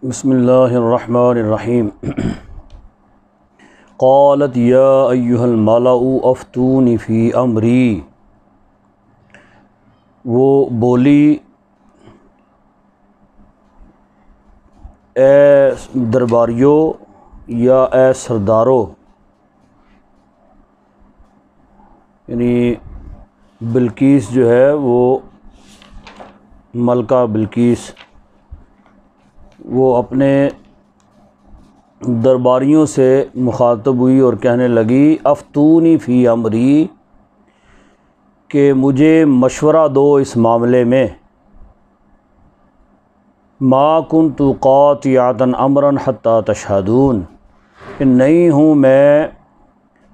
بسم اللہ الرحمن الرحیم قالت یا ایہا الملأ افتونی فی امری، وہ بولی اے درباریوں یا اے سرداروں، یعنی بلقیس جو ہے وہ ملکہ بلقیس وہ اپنے درباریوں سے مخاطب ہوئی اور کہنے لگی افتونی فی امری، کہ مجھے مشورہ دو اس معاملے میں، ما کنت قاطعۃ امرا حتی تشہدون، کہ نہیں ہوں میں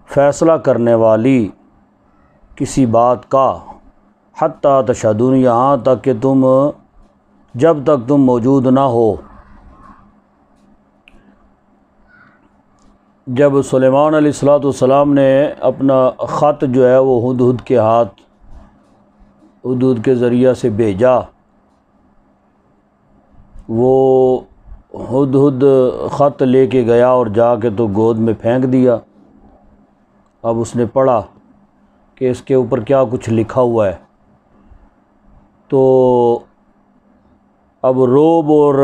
فیصلہ کرنے والی کسی بات کا، حتی تشہدون یہاں تک کہ جب تک تم موجود نہ ہو۔ جب سلیمان علیہ السلام نے اپنا خط جو ہے وہ ہدہد کے ہاتھ ہدہد کے ذریعہ سے بھیجا، وہ ہدہد خط لے کے گیا اور جا کے تو گود میں پھینک دیا۔ اب اس نے پڑھا کہ اس کے اوپر کیا کچھ لکھا ہوا ہے، تو اب رعب اور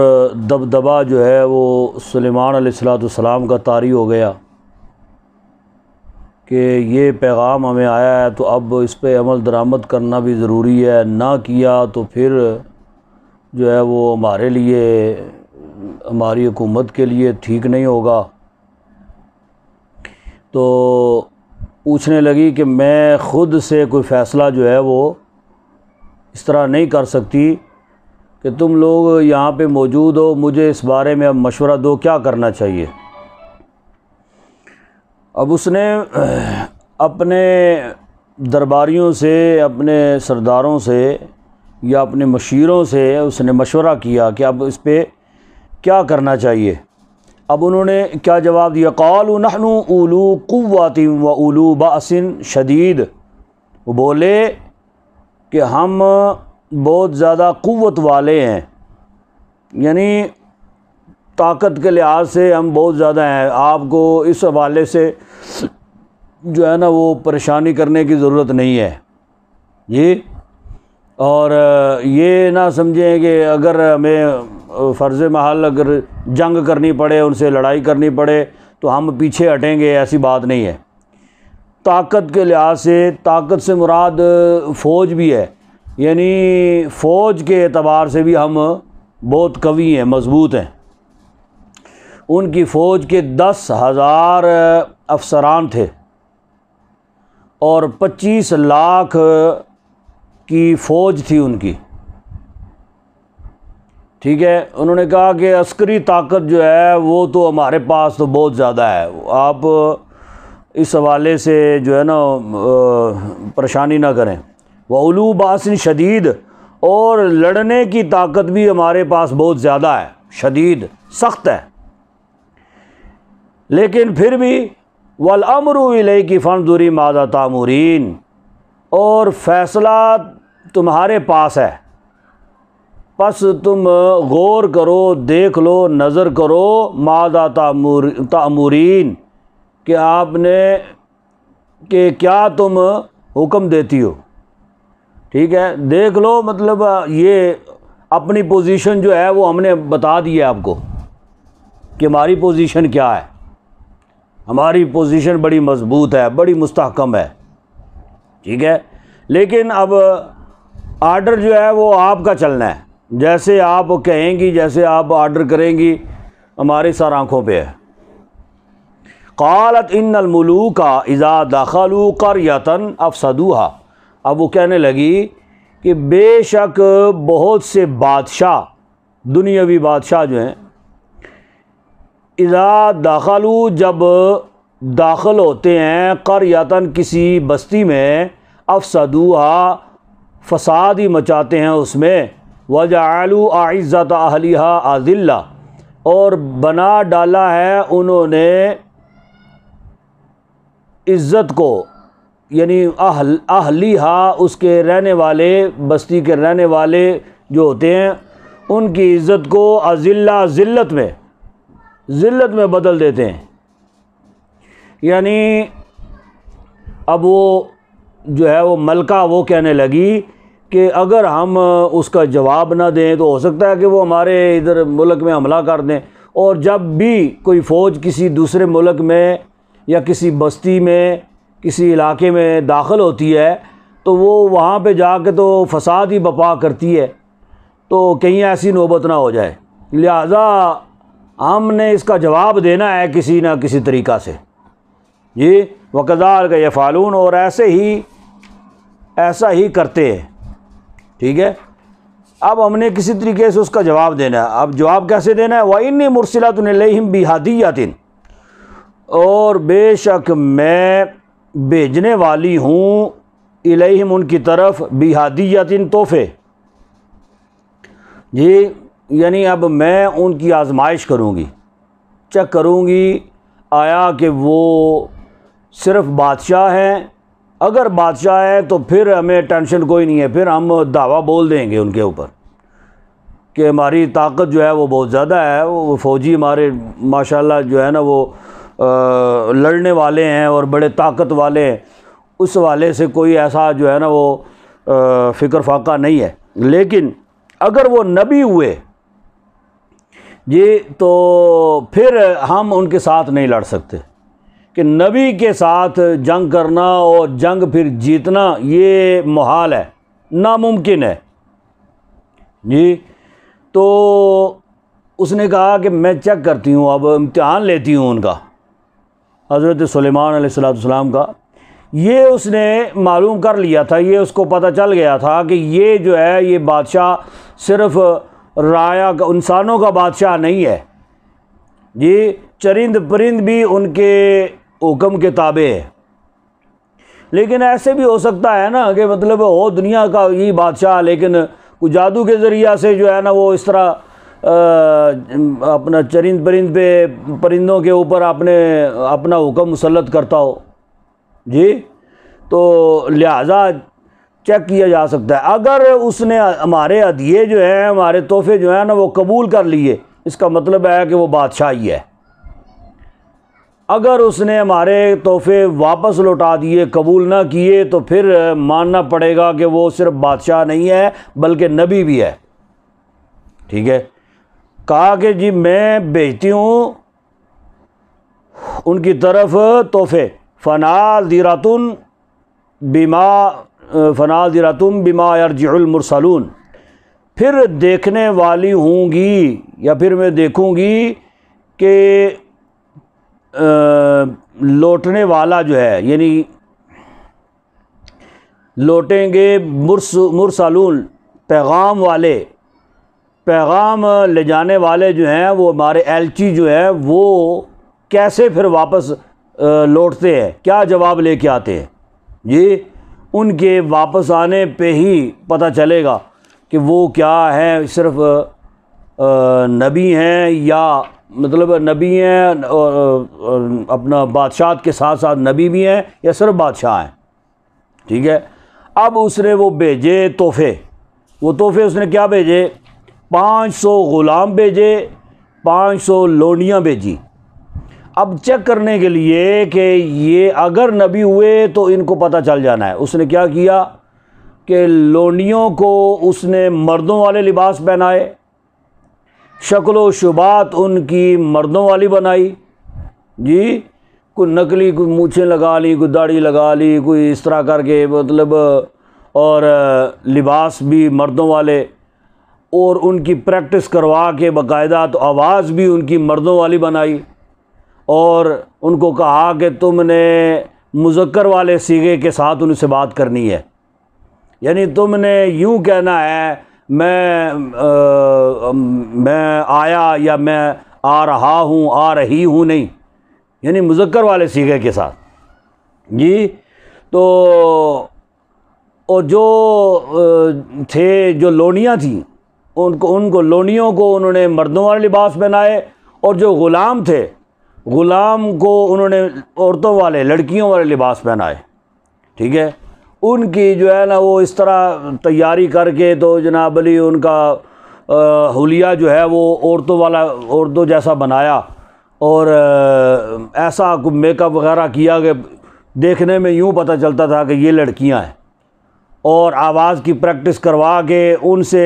دبدبا جو ہے وہ سلیمان علیہ السلام کا طاری ہو گیا کہ یہ پیغام ہمیں آیا ہے تو اب اس پہ عمل درآمد کرنا بھی ضروری ہے، نہ کیا تو پھر جو ہے وہ ہمارے لیے، ہماری حکومت کے لیے ٹھیک نہیں ہوگا۔ تو پوچھنے لگی کہ میں خود سے کوئی فیصلہ جو ہے وہ اس طرح نہیں کر سکتی کہ تم لوگ یہاں پہ موجود ہو، مجھے اس بارے میں اب مشورہ دو کیا کرنا چاہیے۔ اب اس نے اپنے درباریوں سے، اپنے سرداروں سے یا اپنے مشیروں سے اس نے مشورہ کیا کہ اب اس پہ کیا کرنا چاہیے۔ اب انہوں نے کیا جواب دیا، قالوا نحن اولو قوۃ و اولو بأس شدید، وہ بولے کہ ہم بہت زیادہ قوت والے ہیں، یعنی طاقت کے لحاظ سے ہم بہت زیادہ ہیں، آپ کو اس حوالے سے جو ہے نا وہ پریشانی کرنے کی ضرورت نہیں ہے جی۔ اور یہ نہ سمجھیں کہ اگر ہمیں فرض محل اگر جنگ کرنی پڑے، ان سے لڑائی کرنی پڑے تو ہم پیچھے ہٹیں گے، ایسی بات نہیں ہے۔ طاقت کے لحاظ سے، طاقت سے مراد فوج بھی ہے، یعنی فوج کے اعتبار سے بھی ہم بہت قوی ہیں، مضبوط ہیں۔ ان کی فوج کے 10,000 افسران تھے اور 25 لاکھ کی فوج تھی ان کی، ٹھیک ہے۔ انہوں نے کہا کہ عسکری طاقت جو ہے وہ تو ہمارے پاس تو بہت زیادہ ہے، آپ اس حوالے سے جو ہے نا پریشانی نہ کریں۔ وَأُولُو بَأْسٍ شدید، اور لڑنے کی طاقت بھی ہمارے پاس بہت زیادہ ہے، شدید سخت ہے، لیکن پھر بھی وَالْأَمْرُ إِلَيْكِ فَانْظُرِي مَاذَا تَأْمُرِينَ، اور فیصلہ تمہارے پاس ہے، پس تم غور کرو، دیکھ لو، نظر کرو، ماذا تأمرین، کہ آپ نے کہ کیا تم حکم دیتی ہو، ٹھیک ہے۔ دیکھ لو مطلب یہ اپنی پوزیشن جو ہے وہ ہم نے بتا دی ہے آپ کو کہ ہماری پوزیشن کیا ہے، ہماری پوزیشن بڑی مضبوط ہے، بڑی مستحکم ہے، ٹھیک ہے۔ لیکن اب آرڈر جو ہے وہ آپ کا چلنا ہے، جیسے آپ کہیں گی، جیسے آپ آرڈر کریں گی، ہماری سر آنکھوں پہ ہے۔ قالت ان الملوک اذا دخلوا قریۃ افسدوها، اب وہ کہنے لگی کہ بے شک بہت سے بادشاہ، دنیاوی بادشاہ جو ہیں، اذا دخلوا جب داخل ہوتے ہیں، قریۃ کسی بستی میں، افسدوها فساد ہی مچاتے ہیں اس میں، وجعلوا اعزۃ اہلھا اذلہ، اور بنا ڈالا ہے انہوں نے عزت کو، یعنی اہلھا اس کے رہنے والے، بستی کے رہنے والے جو ہوتے ہیں ان کی عزت کو اذلہ ذلت میں بدل دیتے ہیں. یعنی اب وہ جو ہے وہ ملکہ وہ کہنے لگی کہ اگر ہم اس کا جواب نہ دیں تو ہو سکتا ہے کہ وہ ہمارے ادھر ملک میں حملہ کر دیں، اور جب بھی کوئی فوج کسی دوسرے ملک میں یا کسی بستی میں کسی علاقے میں داخل ہوتی ہے تو وہ وہاں پہ جا کے تو فساد ہی برپا کرتی ہے، تو کہیں ایسی نوبت نہ ہو جائے، لہذا ہم نے اس کا جواب دینا ہے کسی نہ کسی طریقہ سے. جی وَكَذَلِكَ يَفْعَلُونَ، اور ایسا ہی کرتے ہیں. ٹھیک ہے، اب ہم نے کسی طریقے سے اس کا جواب دینا ہے. اب جواب کیسے دینا ہے؟ وَإِنِّي مُرْسِلَةٌ إِلَيْهِمْ بِهَدِيَّةٍ، اور بے شک میں بھیجنے والی ہوں الیہم ان کی طرف بِهَدِيَّةٍ تحفے. جی یعنی اب میں ان کی آزمائش کروں گی، چیک کروں گی آیا کہ وہ صرف بادشاہ ہیں. اگر بادشاہ ہے تو پھر ہمیں ٹینشن کوئی نہیں ہے، پھر ہم دعویٰ بول دیں گے ان کے اوپر کہ ہماری طاقت جو ہے وہ بہت زیادہ ہے، وہ فوجی ہمارے ماشاءاللہ جو ہے نا وہ لڑنے والے ہیں اور بڑے طاقت والے ہیں. اس حوالے سے کوئی ایسا جو ہے نا وہ فکر فاقہ نہیں ہے. لیکن اگر وہ نبی ہوئے جی تو پھر ہم ان کے ساتھ نہیں لڑ سکتے، کہ نبی کے ساتھ جنگ کرنا اور جنگ پھر جیتنا یہ محال ہے، ناممکن ہے. جی تو اس نے کہا کہ میں چیک کرتی ہوں، اب امتحان لیتی ہوں ان کا، حضرت سلیمان علیہ السلام کا. یہ اس نے معلوم کر لیا تھا، یہ اس کو پتہ چل گیا تھا کہ یہ جو ہے یہ بادشاہ صرف رایا کا انسانوں کا بادشاہ نہیں ہے. جی چرند پرند بھی ان کے حکم کے تابع ہے. لیکن ایسے بھی ہو سکتا ہے نا کہ مطلب ہو دنیا کا یہی بادشاہ، لیکن کوئی جادو کے ذریعہ سے جو ہے نا وہ اس طرح اپنا چرند پرند پہ پرندوں کے اوپر اپنا حکم مسلط کرتا ہو. جی تو لہٰذا چیک کیا جا سکتا ہے. اگر اس نے ہمارے ہدیے جو ہیں، ہمارے تحفے جو ہیں نا وہ قبول کر لیے، اس کا مطلب ہے کہ وہ بادشاہ ہی ہے. اگر اس نے ہمارے تحفے واپس لوٹا دیے، قبول نہ کیے، تو پھر ماننا پڑے گا کہ وہ صرف بادشاہ نہیں ہے بلکہ نبی بھی ہے. ٹھیک ہے، کہا کہ جی میں بھیجتی ہوں ان کی طرف تحفے. فَنَاظِرَةٌ بِمَا يَرْجِعُ الْمُرْسَلُونَ، پھر دیکھنے والی ہوں گی یا پھر میں دیکھوں گی کہ لوٹنے والا جو ہے، یعنی لوٹیں گے مرسلون پیغام والے، پیغام لے جانے والے جو ہیں وہ ہمارے ایلچی جو ہے وہ کیسے پھر واپس لوٹتے ہیں، کیا جواب لے کے آتے ہیں. جی ان کے واپس آنے پہ ہی پتہ چلے گا کہ وہ کیا ہیں، صرف نبی ہیں یا مطلب نبی ہیں اور اپنا بادشاہت کے ساتھ ساتھ نبی بھی ہیں یا صرف بادشاہ ہیں. ٹھیک ہے، اب اس نے وہ بھیجے تحفے. وہ تحفے اس نے کیا بھیجے؟ 500 غلام بھیجے، 500 لونڈیاں بھیجی. اب چیک کرنے کے لیے کہ یہ اگر نبی ہوئے تو ان کو پتہ چل جانا ہے. اس نے کیا کیا کہ لونڈیوں کو اس نے مردوں والے لباس پہنائے، شکل و شبات ان کی مردوں والی بنائی. جی کوئی نکلی، کوئی مونچھیں لگا لی، کوئی داڑھی لگا لی، کوئی اس طرح کر کے مطلب، اور لباس بھی مردوں والے، اور ان کی پریکٹس کروا کے باقاعدہ تو آواز بھی ان کی مردوں والی بنائی. اور ان کو کہا کہ تم نے مذکر والے صیغے کے ساتھ ان سے بات کرنی ہے، یعنی تم نے یوں کہنا ہے میں آیا یا میں آ رہا ہوں، آ رہی ہوں نہیں، یعنی مذکر والے صیغے کے ساتھ. جی تو اور جو تھے جو لونیاں تھیں ان کو لونیوں کو انہوں نے مردوں والے لباس پہنائے، اور جو غلام تھے غلام کو انہوں نے عورتوں والے، لڑکیوں والے لباس پہنائے. ٹھیک ہے، ان کی جو ہے نا وہ اس طرح تیاری کر کے تو جناب علی ان کا حلیہ جو ہے وہ عورتوں جیسا بنایا اور ایسا میک اپ وغیرہ کیا کہ دیکھنے میں یوں پتہ چلتا تھا کہ یہ لڑکیاں ہیں، اور آواز کی پریکٹس کروا کے ان سے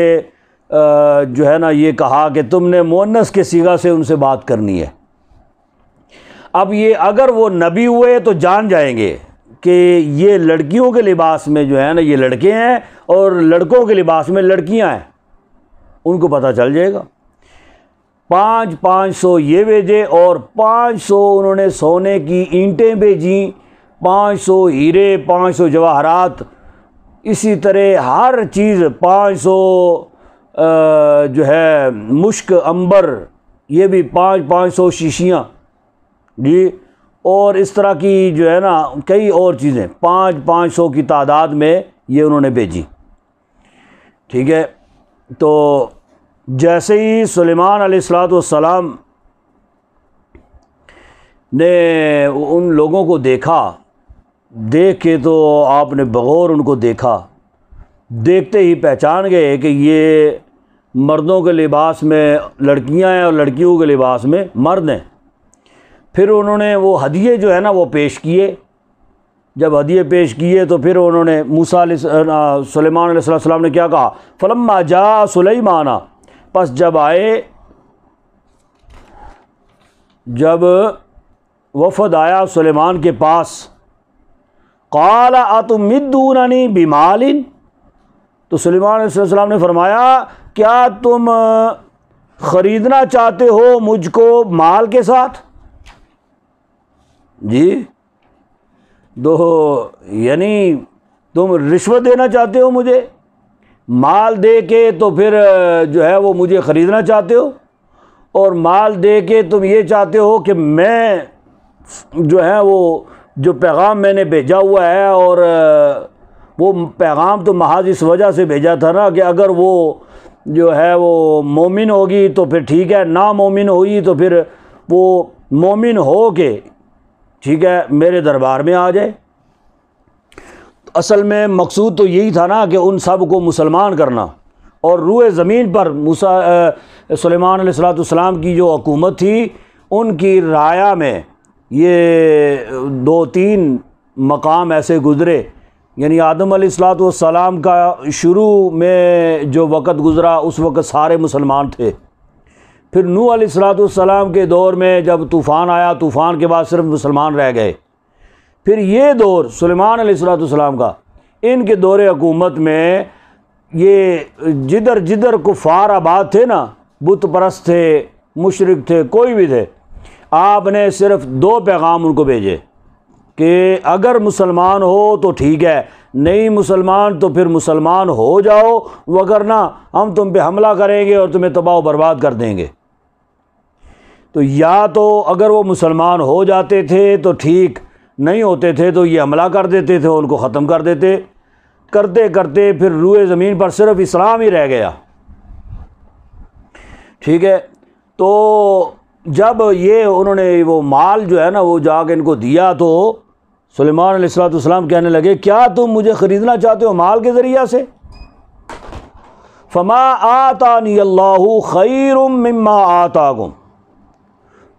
جو ہے نا یہ کہا کہ تم نے مؤنث کے صیغہ سے ان سے بات کرنی ہے۔ اب یہ اگر وہ نبی ہوئے تو جان جائیں گے کہ یہ لڑکیوں کے لباس میں جو ہے نا یہ لڑکے ہیں اور لڑکوں کے لباس میں لڑکیاں ہیں، ان کو پتہ چل جائے گا۔ 500 یہ بھیجے اور 500 انہوں نے سونے کی اینٹیں بھیجیں، 500 ہیرے، 500 جواہرات، اسی طرح ہر چیز، 500 جو ہے مشک عنبر، یہ بھی 500 شیشیاں جی، اور اس طرح کی جو ہے نا کئی اور چیزیں 500 کی تعداد میں یہ انہوں نے بھیجی، ٹھیک ہے۔ تو جیسے ہی سلیمان علیہ السلام نے ان لوگوں کو دیکھا، دیکھ کے تو آپ نے بغور ان کو دیکھا، دیکھتے ہی پہچان گئے کہ یہ مردوں کے لباس میں لڑکیاں ہیں اور لڑکیوں کے لباس میں مرد ہیں۔ پھر انہوں نے وہ ہدیے جو ہے نا وہ پیش کیے، جب ہدیے پیش کیے تو پھر انہوں نے سلیمان علیہ السلام نے کیا کہا، فلما جاء سلیمان، پس جب وفد آیا سلیمان کے پاس، قال اتمدوننی بمال، تو سلیمان علیہ السلام نے فرمایا کیا تم خریدنا چاہتے ہو مجھ کو مال کے ساتھ؟ جی، تو یعنی تم رشوت دینا چاہتے ہو مجھے، مال دے کے تو پھر جو ہے وہ مجھے خریدنا چاہتے ہو، اور مال دے کے تم یہ چاہتے ہو کہ میں جو ہے وہ جو پیغام میں نے بھیجا ہوا ہے، اور وہ پیغام تو محض اس وجہ سے بھیجا تھا نا کہ اگر وہ جو ہے وہ مومن ہوگی تو پھر ٹھیک ہے، نامومن ہوگی تو پھر وہ مومن ہو کے ٹھیک ہے میرے دربار میں آ جائے۔ اصل میں مقصود تو یہی تھا نا کہ ان سب کو مسلمان کرنا، اور روئے زمین پر سلیمان علیہ السلام کی جو حکومت تھی ان کی رعایا میں یہ 2-3 مقام ایسے گزرے، یعنی آدم علیہ السلام کا شروع میں جو وقت گزرا اس وقت سارے مسلمان تھے، پھر نوح علیہ السلام کے دور میں جب طوفان آیا، طوفان کے بعد صرف مسلمان رہ گئے، پھر یہ دور سلیمان علیہ السلام کا، ان کے دور حکومت میں یہ جدھر جدھر کفار آباد تھے نا، بت پرست تھے، مشرک تھے، کوئی بھی تھے، آپ نے صرف 2 پیغام ان کو بھیجے کہ اگر مسلمان ہو تو ٹھیک ہے، نہیں مسلمان تو پھر مسلمان ہو جاؤ، وگرنہ ہم تم پہ حملہ کریں گے اور تمہیں تباہ و برباد کر دیں گے۔ تو یا تو اگر وہ مسلمان ہو جاتے تھے تو ٹھیک، نہیں ہوتے تھے تو یہ حملہ کر دیتے تھے، ان کو ختم کر دیتے، کرتے کرتے پھر روئے زمین پر صرف اسلام ہی رہ گیا، ٹھیک ہے۔ تو جب یہ انہوں نے وہ مال جو ہے نا وہ جا کے ان کو دیا تو سلیمان علیہ السلام کہنے لگے کیا تم مجھے خریدنا چاہتے ہو مال کے ذریعہ سے؟ فما آتانی اللہ خیر مما آتاکم،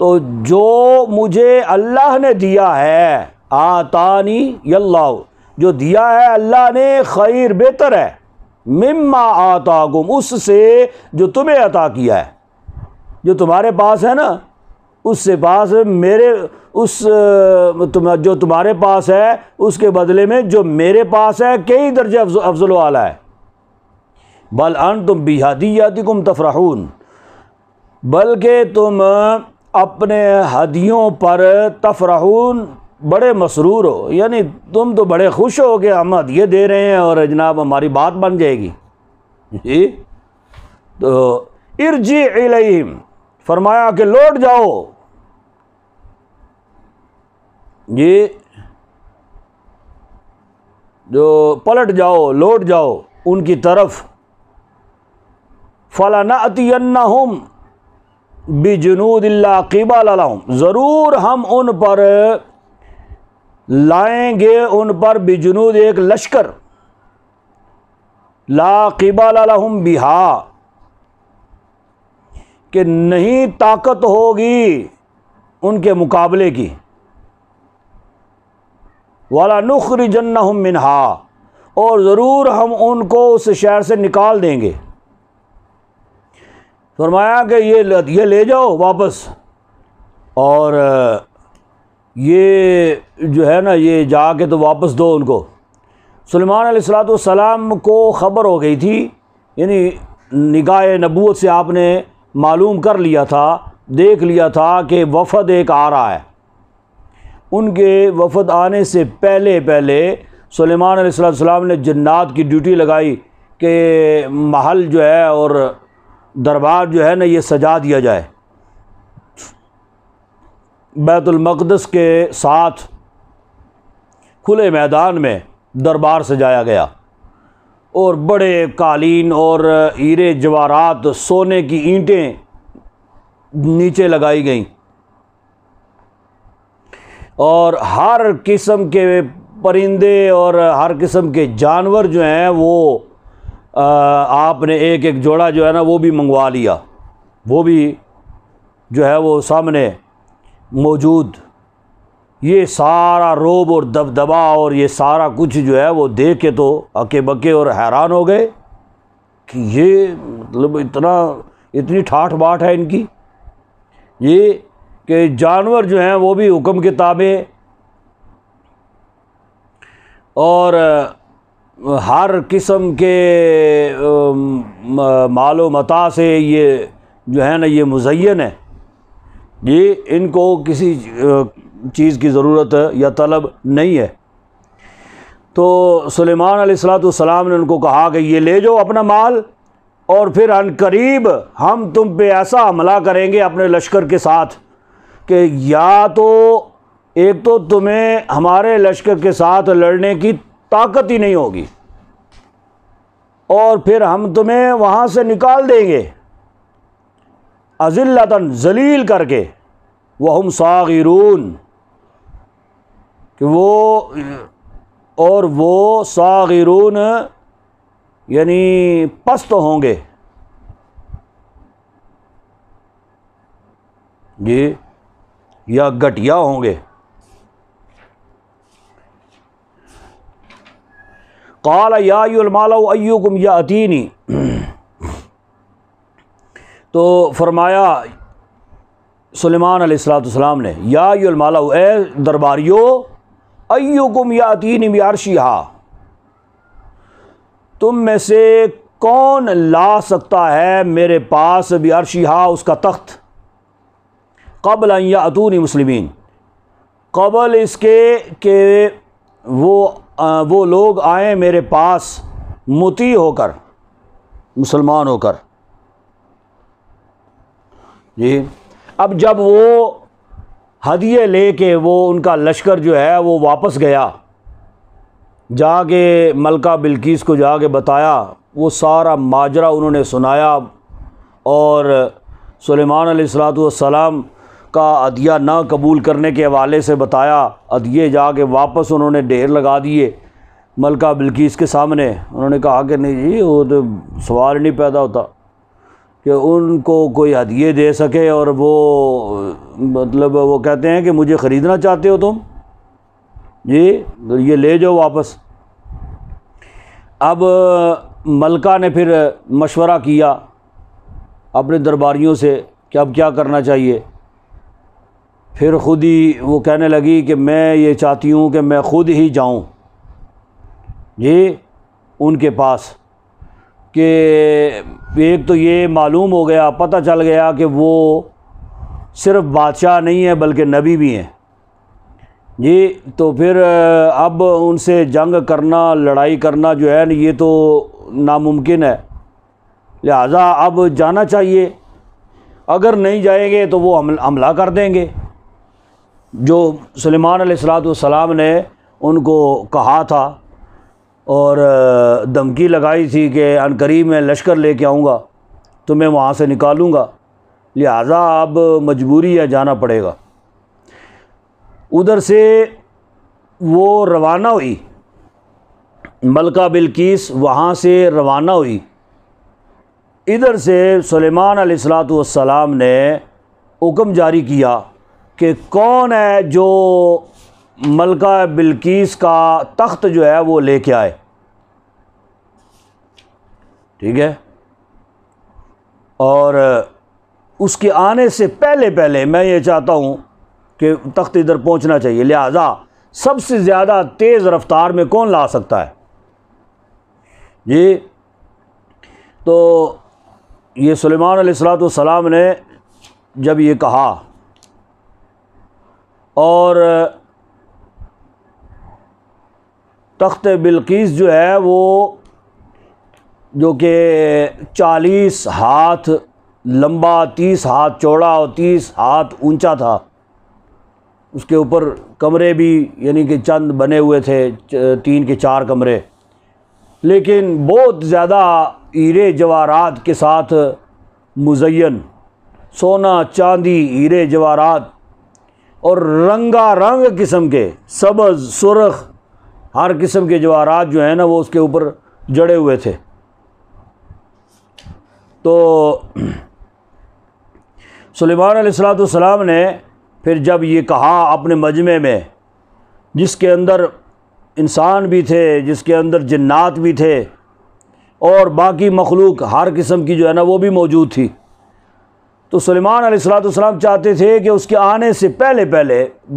تو جو مجھے اللہ نے دیا ہے، آتانی اللہ، جو دیا ہے اللہ نے، خیر بہتر ہے، مما آتاکم، اس سے جو تمہیں عطا کیا ہے، جو تمہارے پاس ہے نا اس سے پاس میرے جو تمہارے پاس ہے اس کے بدلے میں جو میرے پاس ہے کئی درجے افضل و اعلیٰ ہے۔ بل انتم بہدیاتکم تفرحون، بلکہ تم اپنے ہدیوں پر تفرحون، بڑے مسرور ہو، یعنی تم تو بڑے خوش ہو کہ ہم ہدیے دے رہے ہیں اور جناب ہماری بات بن جائے گی جی۔ تو ارجع الیہم، فرمایا کہ لوٹ جاؤ جی، جو پلٹ جاؤ، لوٹ جاؤ ان کی طرف، فَلَنَأْتِيَنَّهُمْ بِجُنُودٍ لَّا قِبَالَ لَهُمْ، ضرور ہم ان پر لائیں گے، ان پر بجنود ایک لشکر، لا قبال لہم بہا، کہ نہیں طاقت ہوگی ان کے مقابلے کی، وَلَنُخْرِجَنَّهُم مِّنْهَا، اور ضرور ہم ان کو اس شہر سے نکال دیں گے۔ فرمایا کہ یہ لے جاؤ واپس، اور یہ جو ہے نا یہ جا کے تو واپس دو ان کو۔ سلیمان علیہ السلام کو خبر ہو گئی تھی، یعنی نگاہ نبوت سے آپ نے معلوم کر لیا تھا، دیکھ لیا تھا کہ وفد ایک آ رہا ہے۔ ان کے وفد آنے سے پہلے سلیمان علیہ السلام نے جنات کی ڈیوٹی لگائی کہ محل جو ہے اور دربار جو ہے نا یہ سجا دیا جائے۔ بیت المقدس کے ساتھ کھلے میدان میں دربار سجایا گیا، اور بڑے قالین اور ہیرے جواہرات، سونے کی اینٹیں نیچے لگائی گئیں، اور ہر قسم کے پرندے اور ہر قسم کے جانور جو ہیں وہ آپ نے ایک ایک جوڑا جو ہے نا وہ بھی منگوا لیا، وہ بھی جو ہے وہ سامنے موجود۔ یہ سارا روب اور دبدبا اور یہ سارا کچھ جو ہے وہ دیکھ کے تو ہکے بکے اور حیران ہو گئے کہ یہ مطلب اتنی ٹھاٹھ باٹھ ہے ان کی، یہ کہ جانور جو ہیں وہ بھی حکم کے تابع، اور ہر قسم کے مال و متاع سے یہ جو ہے نا یہ مزین ہے، یہ ان کو کسی چیز کی ضرورت یا طلب نہیں ہے۔ تو سلیمان علیہ السلام نے ان کو کہا کہ یہ لے جاؤ اپنا مال، اور پھر عن قریب ہم تم پہ ایسا حملہ کریں گے اپنے لشکر کے ساتھ کہ یا تو ایک تو تمہیں ہمارے لشکر کے ساتھ لڑنے کی طاقت ہی نہیں ہوگی، اور پھر ہم تمہیں وہاں سے نکال دیں گے اذلۃً، ذلیل کر کے، وہم صاغرون، کہ وہ صاغرون یعنی پست ہوں گے، جی، یا گھٹیا ہوں گے۔ قال یا ایھا الملأ ایکم یاتینی، تو فرمایا سلیمان علیہ السلام نے، یا ایھا الملأ، اے درباریو، ایکم یاتینی بعرشھا، تم میں سے کون لا سکتا ہے میرے پاس بعرشھا، اس کا تخت، قبل ان یاتونی مسلمین، قبل اس کے کہ وہ لوگ آئیں میرے پاس مطیع ہو کر، مسلمان ہو کر۔ جی، اب جب وہ ہدیے لے کے وہ ان کا لشکر جو ہے وہ واپس گیا، جا کے ملکہ بلقیس کو جا کے بتایا، وہ سارا ماجرا انہوں نے سنایا، اور سلیمان علیہ السلام کا عطیہ نہ قبول کرنے کے حوالے سے بتایا، عطیے جا کے واپس انہوں نے ڈھیر لگا دیے ملکہ بلقیس کے سامنے۔ انہوں نے کہا کہ نہیں جی، وہ تو سوال نہیں پیدا ہوتا کہ ان کو کوئی ہدیے دے سکے، اور وہ مطلب وہ کہتے ہیں کہ مجھے خریدنا چاہتے ہو تم، جی یہ لے جاؤ واپس۔ اب ملکہ نے پھر مشورہ کیا اپنے درباریوں سے کہ اب کیا کرنا چاہیے۔ پھر خود ہی وہ کہنے لگی کہ میں یہ چاہتی ہوں کہ میں خود ہی جاؤں جی ان کے پاس، کہ ایک تو یہ معلوم ہو گیا، پتہ چل گیا کہ وہ صرف بادشاہ نہیں ہے بلکہ نبی بھی ہیں جی، تو پھر اب ان سے جنگ کرنا، لڑائی کرنا جو ہے نا یہ تو ناممکن ہے، لہٰذا اب جانا چاہیے، اگر نہیں جائیں گے تو وہ حملہ کر دیں گے، جو سلیمان علیہ السلام نے ان کو کہا تھا اور دھمکی لگائی تھی کہ عن قریب میں لشکر لے کے آؤں گا، تمہیں وہاں سے نکالوں گا، لہٰذا اب مجبوری ہے، جانا پڑے گا۔ ادھر سے وہ روانہ ہوئی، ملکہ بلقیس وہاں سے روانہ ہوئی، ادھر سے سلیمان علیہ السلام نے حکم جاری کیا کہ کون ہے جو ملکہ بلقیس کا تخت جو ہے وہ لے کے آئے، ٹھیک ہے، اور اس کے آنے سے پہلے میں یہ چاہتا ہوں کہ تخت ادھر پہنچنا چاہیے، لہذا سب سے زیادہ تیز رفتار میں کون لا سکتا ہے؟ جی، تو یہ سلیمان علیہ السلام نے جب یہ کہا اور تخت بلقیس جو ہے وہ جو کہ 40 ہاتھ لمبا، 30 ہاتھ چوڑا اور 30 ہاتھ اونچا تھا، اس کے اوپر کمرے بھی یعنی کہ چند بنے ہوئے تھے، 3 کے 4 کمرے، لیکن بہت زیادہ ہیرے جواہرات کے ساتھ مزین، سونا چاندی ہیرے جواہرات اور رنگا رنگ قسم کے سبز سرخ ہر قسم کے جواہرات جو ہیں نا وہ اس کے اوپر جڑے ہوئے تھے۔ تو سلیمان علیہ السلام نے پھر جب یہ کہا اپنے مجمع میں، جس کے اندر انسان بھی تھے، جس کے اندر جنات بھی تھے اور باقی مخلوق ہر قسم کی جو ہے نا وہ بھی موجود تھی، تو سلیمان علیہ السلام چاہتے تھے کہ اس کے آنے سے پہلے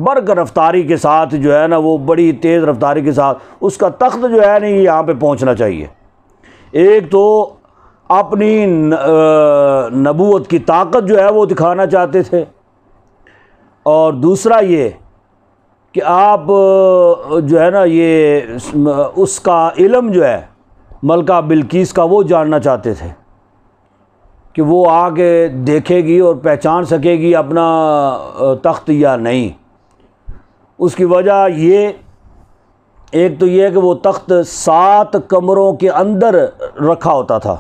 برق رفتاری کے ساتھ جو ہے نا وہ بڑی تیز رفتاری کے ساتھ اس کا تخت جو ہے نا یہاں پہ پہنچنا چاہیے۔ ایک تو اپنی نبوت کی طاقت جو ہے وہ دکھانا چاہتے تھے، اور دوسرا یہ کہ آپ جو ہے نا یہ اس کا علم جو ہے ملکہ بلقیس کا وہ جاننا چاہتے تھے کہ وہ آ کے دیکھے گی اور پہچان سکے گی اپنا تخت یا نہیں۔ اس کی وجہ یہ، ایک تو یہ کہ وہ تخت 7 کمروں کے اندر رکھا ہوتا تھا،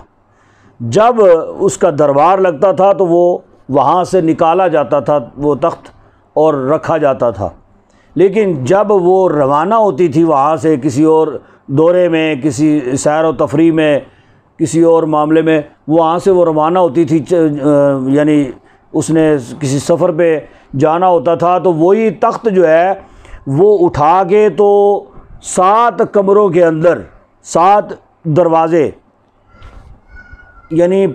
جب اس کا دربار لگتا تھا تو وہ وہاں سے نکالا جاتا تھا وہ تخت اور رکھا جاتا تھا، لیکن جب وہ روانہ ہوتی تھی وہاں سے کسی اور دورے میں، کسی سیر و تفریح میں، کسی اور معاملے میں، وہاں سے وہ روانہ ہوتی تھی، یعنی اس نے کسی سفر پہ جانا ہوتا تھا، تو وہی تخت جو ہے وہ اٹھا کے تو 7 کمروں کے اندر 7 دروازے، یعنی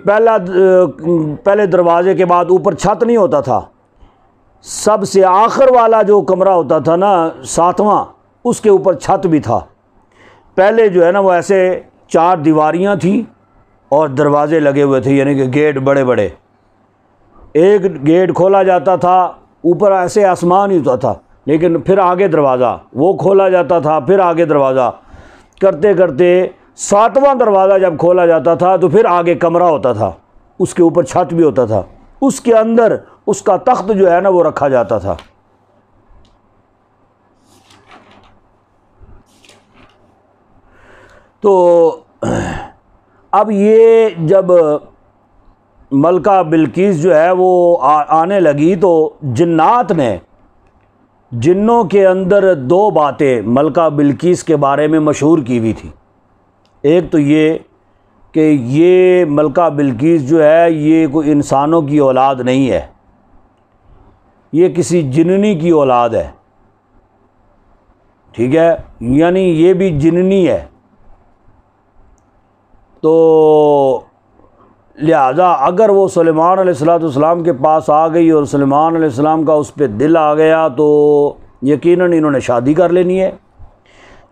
پہلے دروازے کے بعد اوپر چھت نہیں ہوتا تھا، سب سے آخر والا جو کمرہ ہوتا تھا نا 7واں، اس کے اوپر چھت بھی تھا۔ پہلے جو ہے نا وہ ایسے 4 دیواریاں تھیں اور دروازے لگے ہوئے تھے، یعنی کہ گیٹ بڑے بڑے، ایک گیٹ کھولا جاتا تھا، اوپر ایسے آسمان ہی ہوتا تھا، لیکن پھر آگے دروازہ، وہ کھولا جاتا تھا، پھر آگے دروازہ، کرتے کرتے 7واں دروازہ جب کھولا جاتا تھا تو پھر آگے کمرہ ہوتا تھا، اس کے اوپر چھت بھی ہوتا تھا، اس کے اندر اس کا تخت جو ہے نا وہ رکھا جاتا تھا۔ تو اب یہ جب ملکہ بلقیس جو ہے وہ آنے لگی تو جنات نے، جنوں کے اندر 2 باتیں ملکہ بلقیس کے بارے میں مشہور کی ہوئی تھی۔ ایک تو یہ کہ یہ ملکہ بلقیس جو ہے یہ کوئی انسانوں کی اولاد نہیں ہے، یہ کسی جننی کی اولاد ہے، ٹھیک ہے، یعنی یہ بھی جننی ہے، تو لہذا اگر وہ سلیمان علیہ السلام کے پاس آ گئی اور سلیمان علیہ السلام کا اس پہ دل آ گیا تو یقیناً انہوں نے شادی کر لینی ہے۔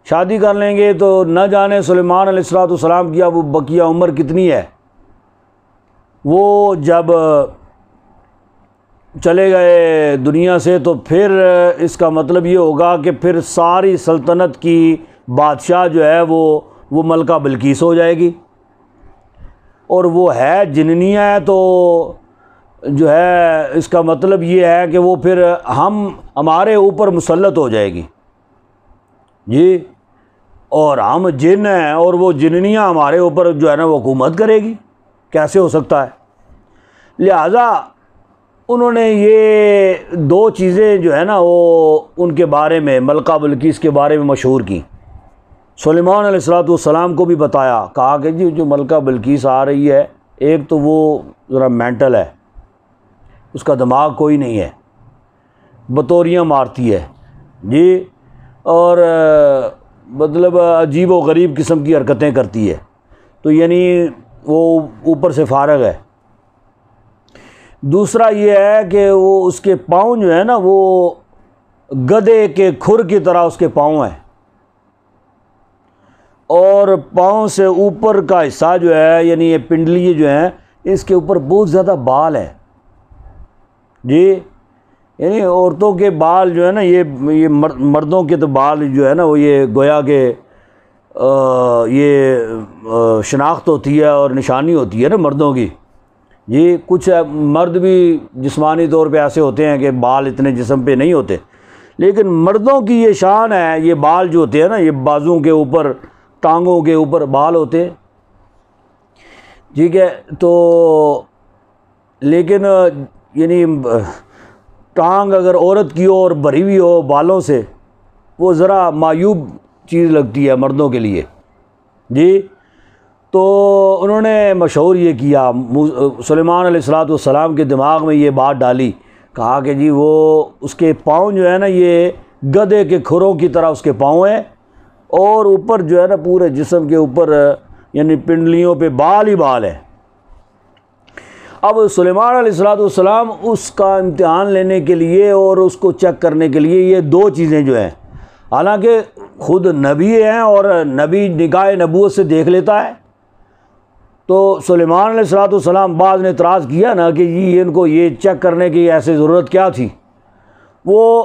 شادی کر لیں گے تو نہ جانے سلیمان علیہ السلام کی اب بقیہ عمر کتنی ہے۔ وہ جب چلے گئے دنیا سے تو پھر اس کا مطلب یہ ہوگا کہ پھر ساری سلطنت کی بادشاہ جو ہے وہ ملکہ بلقیس ہو جائے گی، اور وہ ہے جننیہ ہے، تو جو ہے اس کا مطلب یہ ہے کہ وہ پھر ہمارے اوپر مسلط ہو جائے گی، جی، اور ہم جن ہیں اور وہ جننیہ ہمارے اوپر جو ہے نا وہ حکومت کرے گی، کیسے ہو سکتا ہے؟ لہذا انہوں نے یہ 2 چیزیں جو ہے نا وہ ان کے بارے میں، ملکہ بلقیس کے بارے میں مشہور کی۔ سلیمان علیہ السلام کو بھی بتایا، کہا کہ جی جو ملکہ بلقیس آ رہی ہے ایک تو وہ ذرا مینٹل ہے، اس کا دماغ کوئی نہیں ہے، بطوریاں مارتی ہے جی، اور مطلب عجیب و غریب قسم کی حرکتیں کرتی ہے، تو یعنی وہ اوپر سے فارغ ہے۔ دوسرا یہ ہے کہ وہ اس کے پاؤں جو ہے نا وہ گدھے کے کھر کی طرح اس کے پاؤں ہیں، اور پاؤں سے اوپر کا حصہ جو ہے یعنی یہ پنڈلی جو ہیں اس کے اوپر بہت زیادہ بال ہے جی، یعنی عورتوں کے بال جو ہے نا یہ مردوں کے تو بال جو ہے نا وہ یہ گویا کہ یہ شناخت ہوتی ہے اور نشانی ہوتی ہے نا مردوں کی جی۔ کچھ مرد بھی جسمانی طور پہ ایسے ہوتے ہیں کہ بال اتنے جسم پہ نہیں ہوتے، لیکن مردوں کی یہ شان ہے، یہ بال جو ہوتے ہیں نا یہ بازوں کے اوپر، ٹانگوں کے اوپر بال ہوتے ہیں، ٹھیک ہے۔ تو لیکن یعنی ٹانگ اگر عورت کی ہو اور بھری ہوئی ہو بالوں سے، وہ ذرا معیوب چیز لگتی ہے مردوں کے لیے جی۔ تو انہوں نے مشہور یہ کیا، سلیمان علیہ السلام کے دماغ میں یہ بات ڈالی، کہا کہ جی وہ اس کے پاؤں جو ہے نا یہ گدھے کے کھروں کی طرح اس کے پاؤں ہیں، اور اوپر جو ہے نا پورے جسم کے اوپر یعنی پنڈلیوں پہ بال ہی بال ہے۔ اب سلیمان علیہ السلام اس کا امتحان لینے کے لیے اور اس کو چیک کرنے کے لیے یہ دو چیزیں جو ہیں، حالانکہ خود نبی ہیں اور نبی نگاہ نبوت سے دیکھ لیتا ہے، تو سلیمان علیہ السلام بعض نے اعتراض کیا نا کہ جی ان کو یہ چیک کرنے کی ایسے ضرورت کیا تھی، وہ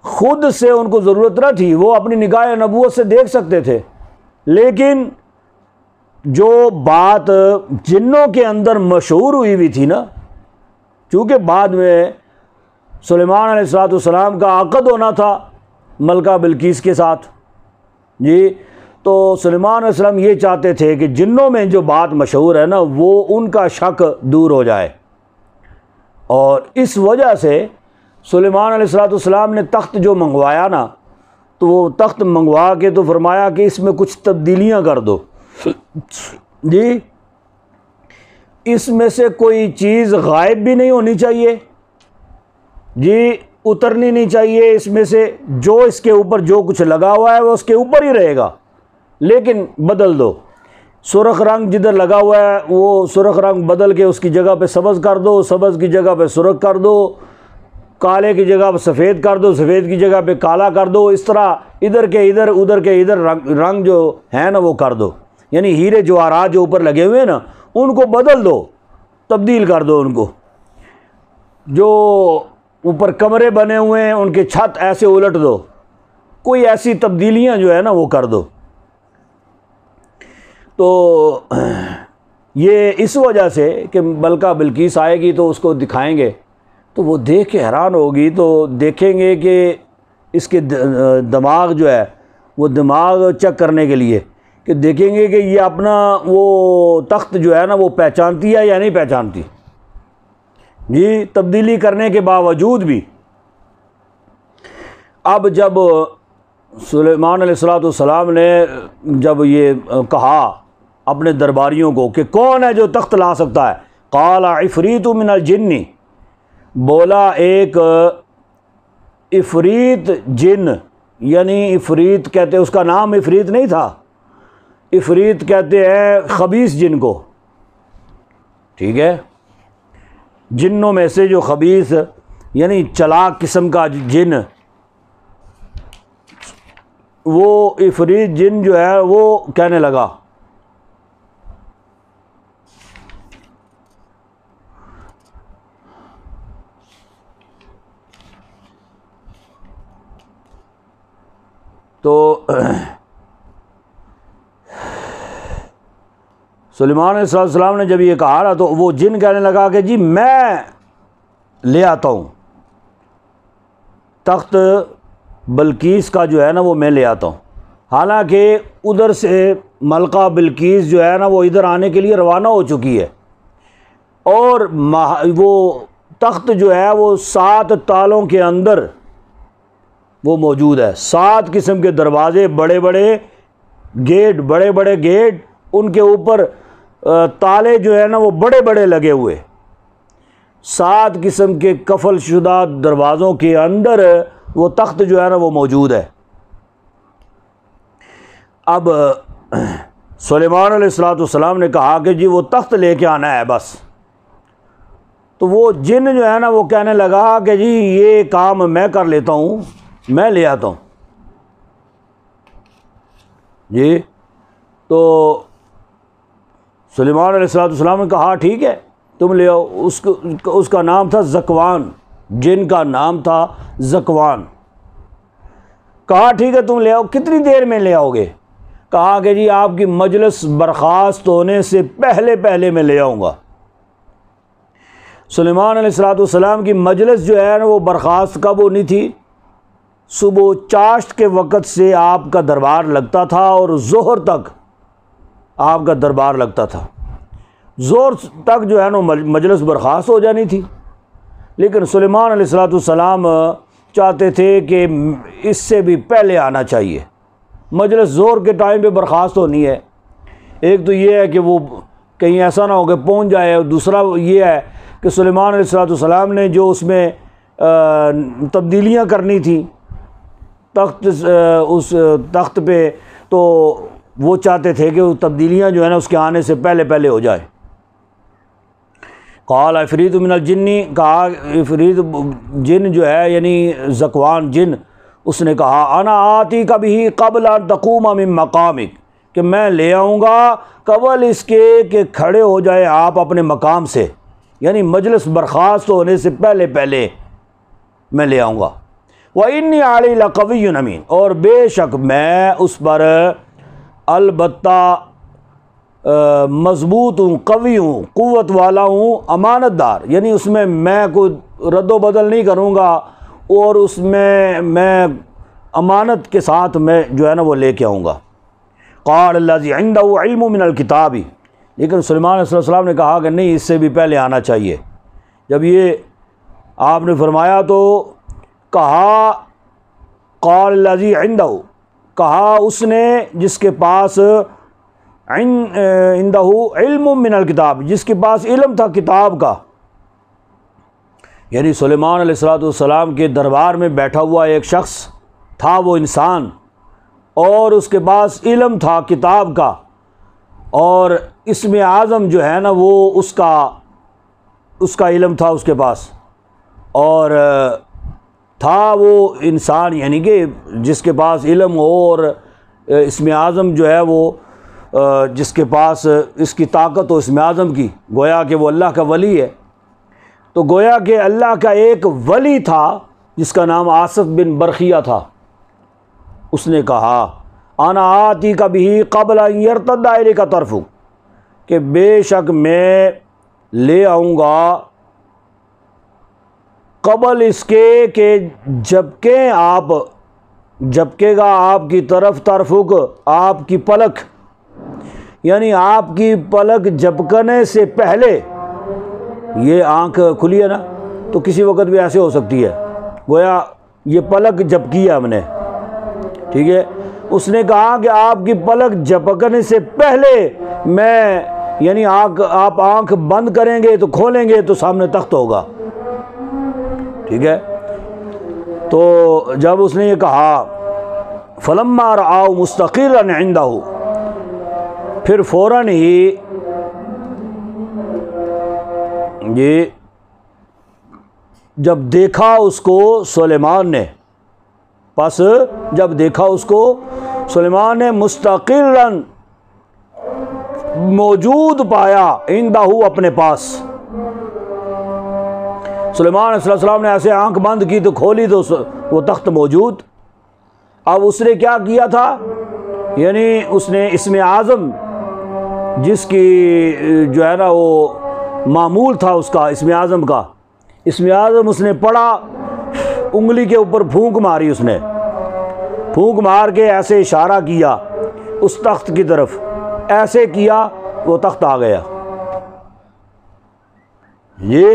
خود سے ان کو ضرورت نہ تھی، وہ اپنی نگاہ نبوت سے دیکھ سکتے تھے، لیکن جو بات جنوں کے اندر مشہور ہوئی تھی نا، چونکہ بعد میں سلیمان علیہ السلام کا عقد ہونا تھا ملکہ بلقیس کے ساتھ جی، تو سلیمان علیہ السلام یہ چاہتے تھے کہ جنوں میں جو بات مشہور ہے نا وہ ان کا شک دور ہو جائے، اور اس وجہ سے سلیمان علیہ السلام نے تخت جو منگوایا نا، تو وہ تخت منگوا کے تو فرمایا کہ اس میں کچھ تبدیلیاں کر دو جی، اس میں سے کوئی چیز غائب بھی نہیں ہونی چاہیے جی، اترنی نہیں چاہیے، اس میں سے جو اس کے اوپر جو کچھ لگا ہوا ہے وہ اس کے اوپر ہی رہے گا، لیکن بدل دو، سرخ رنگ جدھر لگا ہوا ہے وہ سرخ رنگ بدل کے اس کی جگہ پہ سبز کر دو، سبز کی جگہ پہ سرخ کر دو، کالے کی جگہ پہ سفید کر دو، سفید کی جگہ پہ کالا کر دو، اس طرح ادھر کے ادھر ادھر کے ادھر رنگ جو ہے نا وہ کر دو، یعنی ہیرے جواہرات جو اوپر لگے ہوئے ہیں نا ان کو بدل دو، تبدیل کر دو، ان کو جو اوپر کمرے بنے ہوئے ہیں ان کے چھت ایسے الٹ دو، کوئی ایسی تبدیلیاں جو ہے نا وہ کر دو۔ تو یہ اس وجہ سے کہ ملکہ بلقیس آئے گی تو اس کو دکھائیں گے، تو وہ دیکھ کے حیران ہوگی، تو دیکھیں گے کہ اس کے دماغ جو ہے وہ دماغ چیک کرنے کے لیے کہ دیکھیں گے کہ یہ اپنا وہ تخت جو ہے نا وہ پہچانتی ہے یا نہیں پہچانتی جی، تبدیلی کرنے کے باوجود بھی۔ اب جب سلیمان علیہ السلام نے جب یہ کہا اپنے درباریوں کو کہ کون ہے جو تخت لا سکتا ہے، قال عفریت من الجن، بولا ایک عفریت جن، یعنی عفریت کہتے اس کا نام عفریت نہیں تھا، عفریت کہتے ہیں خبیث جن کو، ٹھیک ہے، جنوں میں سے جو خبیث یعنی چلاک قسم کا جن، وہ عفریت جن جو ہے وہ کہنے لگا تو سلیمان علیہ السلام نے جب یہ کہا نا تو وہ جن کہنے لگا کہ جی میں لے آتا ہوں تخت بلقیس کا جو ہے نا وہ میں لے آتا ہوں، حالانکہ ادھر سے ملکہ بلقیس جو ہے نا وہ ادھر آنے کے لیے روانہ ہو چکی ہے، اور وہ تخت جو ہے وہ 7 تالوں کے اندر وہ موجود ہے، 7 قسم کے دروازے، بڑے بڑے گیٹ، ان کے اوپر تالے جو ہے نا وہ بڑے بڑے لگے ہوئے، 7 قسم کے قفل شدہ دروازوں کے اندر وہ تخت جو ہے نا وہ موجود ہے۔ اب سلیمان علیہ السلام نے کہا کہ جی وہ تخت لے کے آنا ہے بس۔ تو وہ جن جو ہے نا وہ کہنے لگا کہ جی یہ کام میں کر لیتا ہوں، میں لے آتا ہوں جی۔ تو سلیمان علیہ السلام نے کہا ٹھیک ہے تم لے آؤ۔ اس کا نام تھا زکوان، جن کا نام تھا زکوان۔ کہا ٹھیک ہے تم لے آؤ، کتنی دیر میں لے آؤ گے؟ کہا کہ جی آپ کی مجلس برخاست ہونے سے پہلے میں لے آؤں گا۔ سلیمان علیہ السلام کی مجلس جو ہے نا وہ برخاست کب ہونی تھی؟ صبح چاشت کے وقت سے آپ کا دربار لگتا تھا اور ظہر تک آپ کا دربار لگتا تھا۔ ظہر تک جو ہے نا مجلس برخاست ہو جانی تھی، لیکن سلیمان علیہ السلام چاہتے تھے کہ اس سے بھی پہلے آنا چاہیے، مجلس ظہر کے ٹائم پہ برخاست ہونی ہے۔ ایک تو یہ ہے کہ وہ کہیں ایسا نہ ہو کہ پہنچ جائے، اور دوسرا یہ ہے کہ سلیمان علیہ السلام نے جو اس میں تبدیلیاں کرنی تھیں اس تخت پہ، تو وہ چاہتے تھے کہ وہ تبدیلیاں جو ہے نا اس کے آنے سے پہلے ہو جائے۔ قال عفریت من الجن، کہا عفریت جن جو ہے یعنی زکوان جن، اس نے کہا انا آتی کبھی قبل ان تقوم من مقامک، کہ میں لے آؤں گا قبل اس کے کہ کھڑے ہو جائے آپ اپنے مقام سے، یعنی مجلس برخاست ہونے سے پہلے میں لے آؤں گا۔ وَإِنِّي عَلَيْهِ لَقَوِيٌّ أَمِينٌ، اور بے شک میں اس پر البتہ مضبوط ہوں، قوی ہوں، قوت والا ہوں، امانت دار، یعنی اس میں کوئی رد و بدل نہیں کروں گا، اور اس میں امانت کے ساتھ میں جو ہے نا وہ لے کے آؤں گا۔ قال الذی عنده علم من الکتاب، لیکن سلیمان علیہ السلام نے کہا کہ نہیں، اس سے بھی پہلے آنا چاہیے۔ جب یہ آپ نے فرمایا تو کہا قال الذی عنده، کہا اس نے جس کے پاس عنده علم من الکتاب، جس کے پاس علم تھا کتاب کا، یعنی سلیمان علیہ السلام کے دربار میں بیٹھا ہوا ایک شخص تھا، وہ انسان، اور اس کے پاس علم تھا کتاب کا، اور اسم اعظم جو ہے نا وہ اس کا علم تھا اس کے پاس، اور تھا وہ انسان، یعنی کہ جس کے پاس علم ہو اور اسم اعظم جو ہے وہ جس کے پاس اس کی طاقت ہو اسم اعظم کی، گویا کہ وہ اللہ کا ولی ہے۔ تو گویا کہ اللہ کا ایک ولی تھا جس کا نام آصف بن برخیہ تھا، اس نے کہا انا آتی کبھی قبل ان یرتد الیک طرفک، کہ بے شک میں لے آؤں گا قبل اس کے کہ جھپکے گا آپ کی طرف، طرفک آپ کی پلک، یعنی آپ کی پلک جھپکنے سے پہلے، یہ آنکھ کھلی ہے نا تو کسی وقت بھی ایسے ہو سکتی ہے، گویا یہ پلک جھپکی ہے ہم نے، ٹھیک ہے۔ اس نے کہا کہ آپ کی پلک جھپکنے سے پہلے میں، یعنی آپ آنکھ بند کریں گے تو کھولیں گے تو سامنے تخت ہوگا، ٹھیک ہے۔ تو جب اس نے یہ کہا فلما رآہ مستقرا عنده، پھر فوراً ہی یہ جب دیکھا اس کو سلیمان نے، پس جب دیکھا اس کو سلیمان نے مستقراً موجود پایا، عنده اپنے پاس، سلیمان علیہ السلام نے ایسے آنکھ بند کی تو کھولی تو وہ تخت موجود۔ اب اس نے کیا کیا تھا، یعنی اس نے اسم اعظم جس کی جو ہے نا وہ معمول تھا اس کا اسم اعظم کا، اسم اعظم اس نے پڑھا، انگلی کے اوپر پھونک ماری، اس نے پھونک مار کے ایسے اشارہ کیا اس تخت کی طرف، ایسے کیا وہ تخت آ گیا، یہ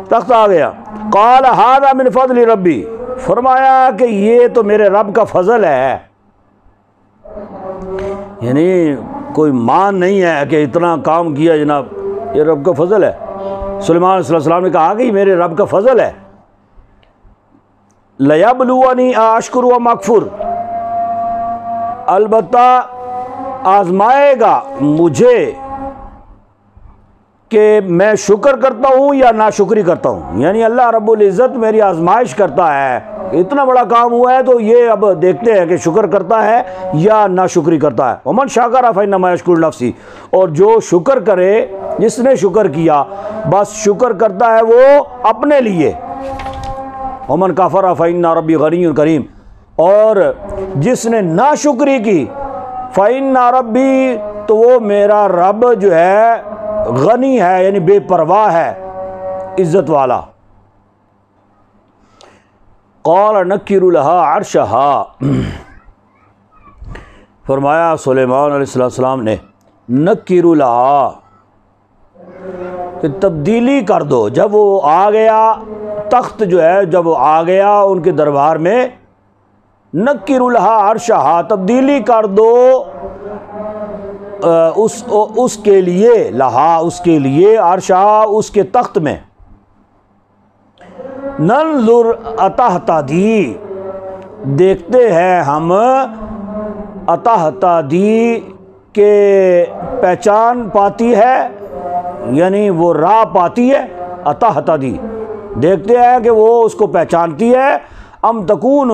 تخت آ گیا۔ قال ھذا من فضل ربی، فرمایا کہ یہ تو میرے رب کا فضل ہے، یعنی کوئی مان نہیں ہے کہ اتنا کام کیا جناب، یہ رب کا فضل ہے۔ سلیمان علیہ السلام نے کہا کہ یہ میرے رب کا فضل ہے۔ لَيَبْلُوَنِي أَأَشْكُرُ وَأَمْ أَكْفُرُ، البتہ آزمائے گا مجھے کہ میں شکر کرتا ہوں یا ناشکری کرتا ہوں، یعنی اللہ رب العزت میری آزمائش کرتا ہے۔ اتنا بڑا کام ہوا ہے تو یہ اب دیکھتے ہیں کہ شکر کرتا ہے یا ناشکری کرتا ہے۔ وَمَنْ شَكَرَ فَإِنَّمَا يَشْكُرُ لِنَفْسِهِ، اور جو شکر کرے، جس نے شکر کیا بس شکر کرتا ہے وہ اپنے لیے۔ وَمَنْ كَفَرَ فَإِنَّ رَبِّي غَنِيٌّ كَرِيمٌ، اور جس نے ناشکری کی فَإِنَّ رَبِّي، تو وہ میرا رب جو ہے غنی ہے، یعنی بے پرواہ ہے، عزت والا۔ قال نکر لها عرشها، فرمایا سلیمان علیہ السلام نے نکر لها کہ تبدیلی کر دو، جب وہ آ گیا تخت جو ہے، جب وہ آ گیا ان کے دربار میں، نکر لها عرشها، تبدیلی کر دو اس کے لیے، لہا اس کے لیے، عرشہا اس کے تخت میں، ننظر اتہتدی، دیکھتے ہیں ہم، اتہتدی کہ پہچان پاتی ہے، یعنی وہ راہ پاتی ہے، اتہتدی دیکھتے ہیں کہ وہ اس کو پہچانتی ہے، ام تکون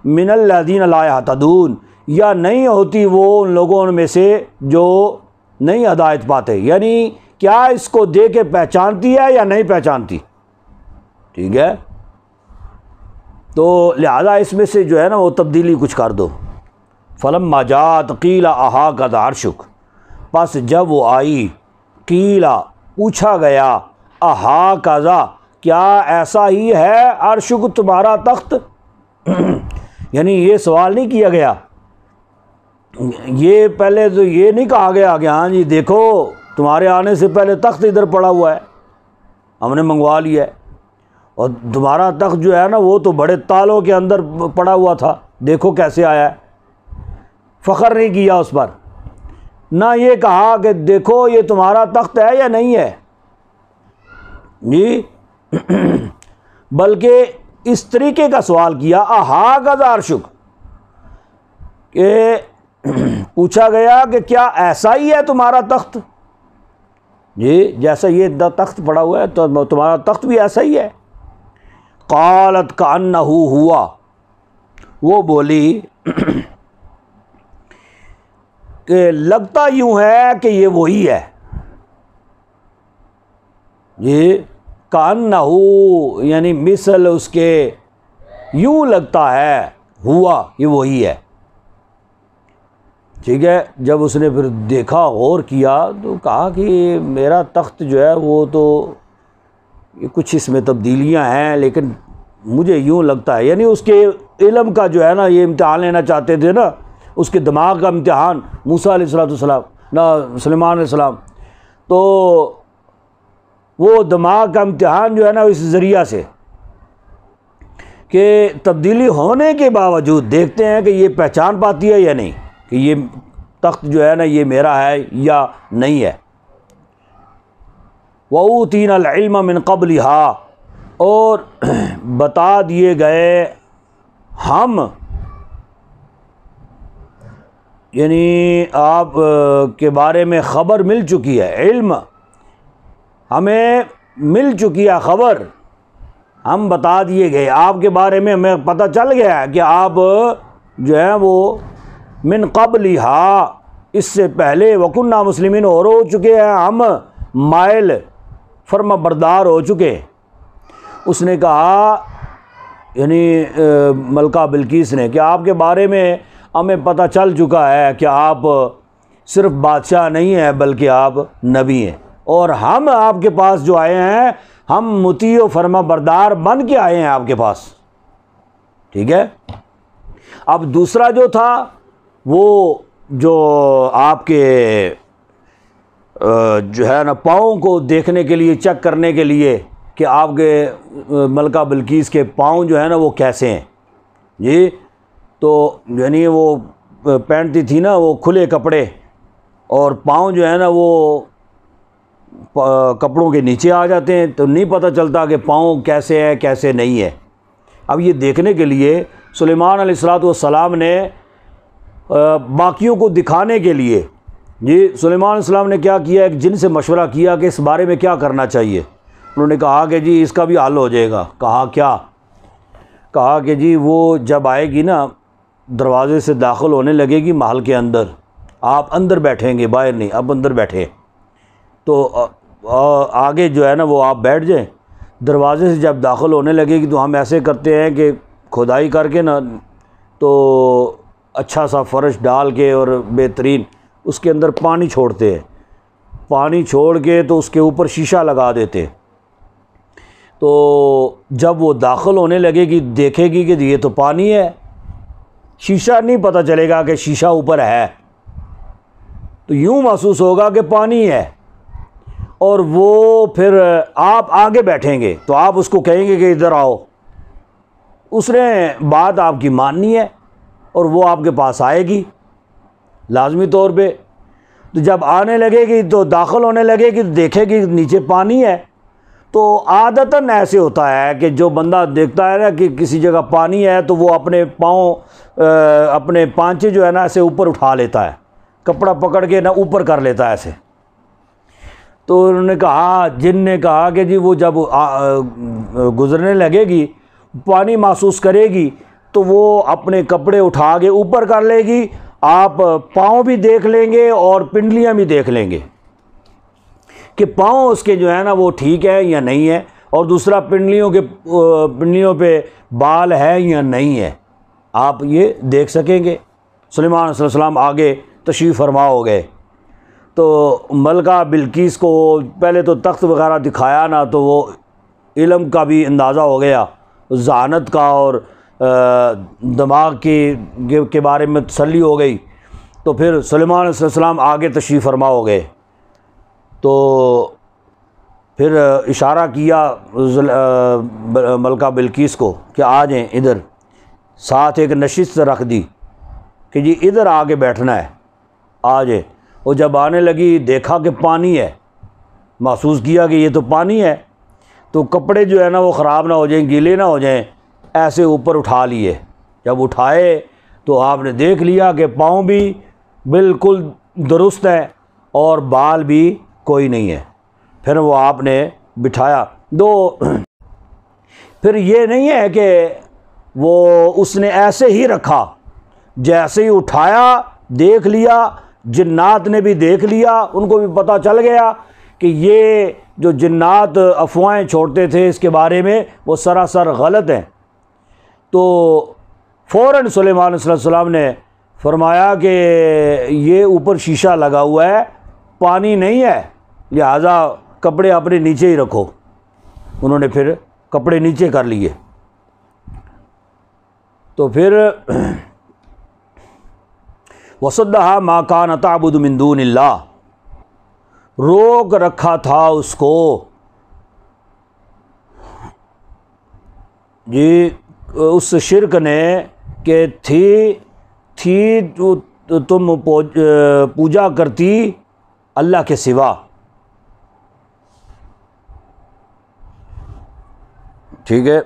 من الذین لا یہتدون، یا نہیں ہوتی وہ ان لوگوں میں سے جو نہیں ہدایت پاتے، یعنی کیا اس کو دیکھ کے پہچانتی ہے یا نہیں پہچانتی، ٹھیک ہے۔ تو لہذا اس میں سے جو ہے نا وہ تبدیلی کچھ کر دو۔ فلما جاءت قیل اہاکذ عرشک، پس جب وہ آئی، قیل پوچھا گیا، اہاکذ کیا ایسا ہی ہے، عرشک تمہارا تخت، یعنی یہ سوال نہیں کیا گیا، یہ پہلے تو یہ نہیں کہا گیا کہ ہاں جی دیکھو تمہارے آنے سے پہلے تخت ادھر پڑا ہوا ہے، ہم نے منگوا لیا ہے، اور تمہارا تخت جو ہے نا وہ تو بڑے تالوں کے اندر پڑا ہوا تھا، دیکھو کیسے آیا ہے۔ فخر نہیں کیا اس پر، نہ یہ کہا کہ دیکھو یہ تمہارا تخت ہے یا نہیں ہے جی، بلکہ اس طریقے کا سوال کیا، اہاکذ عرشک، کہ پوچھا گیا کہ کیا ایسا ہی ہے تمہارا تخت، جی جیسا یہ تخت پڑا ہوا ہے تو تمہارا تخت بھی ایسا ہی ہے۔ قالت کأنہ ہوا، وہ بولی کہ لگتا یوں ہے کہ یہ وہی ہے، جی کأنہ یعنی مثل اس کے، یوں لگتا ہے، ہوا یہ وہی ہے، ٹھیک ہے۔ جب اس نے پھر دیکھا غور کیا تو کہا کہ میرا تخت جو ہے وہ تو یہ کچھ اس میں تبدیلیاں ہیں، لیکن مجھے یوں لگتا ہے، یعنی اس کے علم کا جو ہے نا یہ امتحان لینا چاہتے تھے نا، اس کے دماغ کا امتحان، موسیٰ علیہ السلام نہ سلیمان علیہ السلام، تو وہ دماغ کا امتحان جو ہے نا اس ذریعہ سے کہ تبدیلی ہونے کے باوجود دیکھتے ہیں کہ یہ پہچان پاتی ہے یا نہیں، کہ یہ تخت جو ہے نا یہ میرا ہے یا نہیں ہے۔ وَأُوتِينَا الْعِلْمَ مِنْ قَبْلِهَا، اور بتا دیے گئے ہم، یعنی آپ کے بارے میں خبر مل چکی ہے، علم ہمیں مل چکی ہے خبر، ہم بتا دیے گئے آپ کے بارے میں، ہمیں پتہ چل گیا ہے کہ آپ جو ہیں وہ من قبلہا اس سے پہلے، وکنہ مسلمین، اور ہو چکے ہیں ہم مائل فرما بردار ہو چکے۔ اس نے کہا یعنی ملکہ بلقیس نے کہ آپ کے بارے میں ہمیں پتہ چل چکا ہے کہ آپ صرف بادشاہ نہیں ہیں بلکہ آپ نبی ہیں، اور ہم آپ کے پاس جو آئے ہیں ہم مطیع و فرما بردار بن کے آئے ہیں آپ کے پاس، ٹھیک ہے۔ اب دوسرا جو تھا وہ جو آپ کے جو ہے نا پاؤں کو دیکھنے کے لیے، چیک کرنے کے لیے کہ آپ کے ملکہ بلقیس کے پاؤں جو ہے نا وہ کیسے ہیں جی، تو یعنی وہ پہنتی تھی نا وہ کھلے کپڑے، اور پاؤں جو ہے نا وہ کپڑوں کے نیچے آ جاتے ہیں، تو نہیں پتہ چلتا کہ پاؤں کیسے ہے کیسے نہیں ہے۔ اب یہ دیکھنے کے لیے سلیمان علیہ السلام نے باقیوں کو دکھانے کے لیے سلیمان علیہ السلام نے کیا کیا، ایک جن سے مشورہ کیا کہ اس بارے میں کیا کرنا چاہیے۔ انہوں نے کہا کہ جی اس کا بھی حل ہو جائے گا۔ کہا کیا؟ کہا کہ جی وہ جب آئے گی نا، دروازے سے داخل ہونے لگے گی محل کے اندر، آپ اندر بیٹھیں گے، باہر نہیں، اب اندر بیٹھے، تو آگے جو ہے نا وہ آپ بیٹھ جائیں۔ دروازے سے جب داخل ہونے لگے گی تو ہم ایسے کرتے ہیں کہ کھدائی کر کے نا، تو اچھا سا فرش ڈال کے اور بہترین اس کے اندر پانی چھوڑتے ہیں، پانی چھوڑ کے تو اس کے اوپر شیشہ لگا دیتے، تو جب وہ داخل ہونے لگے گی دیکھے گی کہ یہ تو پانی ہے، شیشہ نہیں پتہ چلے گا کہ شیشہ اوپر ہے، تو یوں محسوس ہوگا کہ پانی ہے۔ اور وہ پھر آپ آگے بیٹھیں گے تو آپ اس کو کہیں گے کہ ادھر آؤ، اس نے بات آپ کی ماننی ہے اور وہ آپ کے پاس آئے گی لازمی طور پہ۔ تو جب آنے لگے گی تو داخل ہونے لگے گی، دیکھے گی نیچے پانی ہے، تو عادتاً ایسے ہوتا ہے کہ جو بندہ دیکھتا ہے نا کہ کسی جگہ پانی ہے تو وہ اپنے پاؤں اپنے پانچے جو ہے نا ایسے اوپر اٹھا لیتا ہے، کپڑا پکڑ کے نا اوپر کر لیتا ہے ایسے۔ تو انہوں نے کہا، جن نے کہا کہ جی وہ جب گزرنے لگے گی پانی محسوس کرے گی تو وہ اپنے کپڑے اٹھا کے اوپر کر لے گی، آپ پاؤں بھی دیکھ لیں گے اور پنڈلیاں بھی دیکھ لیں گے کہ پاؤں اس کے جو ہے نا وہ ٹھیک ہے یا نہیں ہے، اور دوسرا پنڈلیوں پہ بال ہے یا نہیں ہے، آپ یہ دیکھ سکیں گے۔ سلیمان علیہ السلام آگے تشریف فرما ہو گئے، تو ملکہ بلقیس کو پہلے تو تخت وغیرہ دکھایا نا، تو وہ علم کا بھی اندازہ ہو گیا، ذہانت کا اور دماغ کے بارے میں تسلی ہو گئی۔ تو پھر سلیمان علیہ السلام آگے تشریف فرما ہو گئے، تو پھر اشارہ کیا ملکہ بلقیس کو کہ آ جائیں ادھر، ساتھ ایک نشست رکھ دی کہ جی ادھر آ کے بیٹھنا ہے، آ جائے۔ وہ جب آنے لگی دیکھا کہ پانی ہے، محسوس کیا کہ یہ تو پانی ہے، تو کپڑے جو ہے نا وہ خراب نہ ہو جائیں، گیلے نہ ہو جائیں، ایسے اوپر اٹھا لیے۔ جب اٹھائے تو آپ نے دیکھ لیا کہ پاؤں بھی بالکل درست ہے اور بال بھی کوئی نہیں ہے۔ پھر وہ آپ نے بٹھایا۔ پھر یہ نہیں ہے کہ وہ اس نے ایسے ہی رکھا، جیسے ہی اٹھایا دیکھ لیا، جنات نے بھی دیکھ لیا، ان کو بھی پتہ چل گیا کہ یہ جو جنات افواہیں چھوڑتے تھے اس کے بارے میں وہ سراسر غلط ہیں۔ تو فوراً سلیمان علیہ السلام نے فرمایا کہ یہ اوپر شیشہ لگا ہوا ہے، پانی نہیں ہے، لہٰذا کپڑے اپنے نیچے ہی رکھو۔ انہوں نے پھر کپڑے نیچے کر لیے۔ تو پھر وَصَدَّهَا مَا كَانَ تَعْبُدُ مِن دُونِ اللَّهِ، روک رکھا تھا اس کو جی اس شرک نے کہ تھی تم پوجا کرتی اللہ کے سوا، ٹھیک ہے۔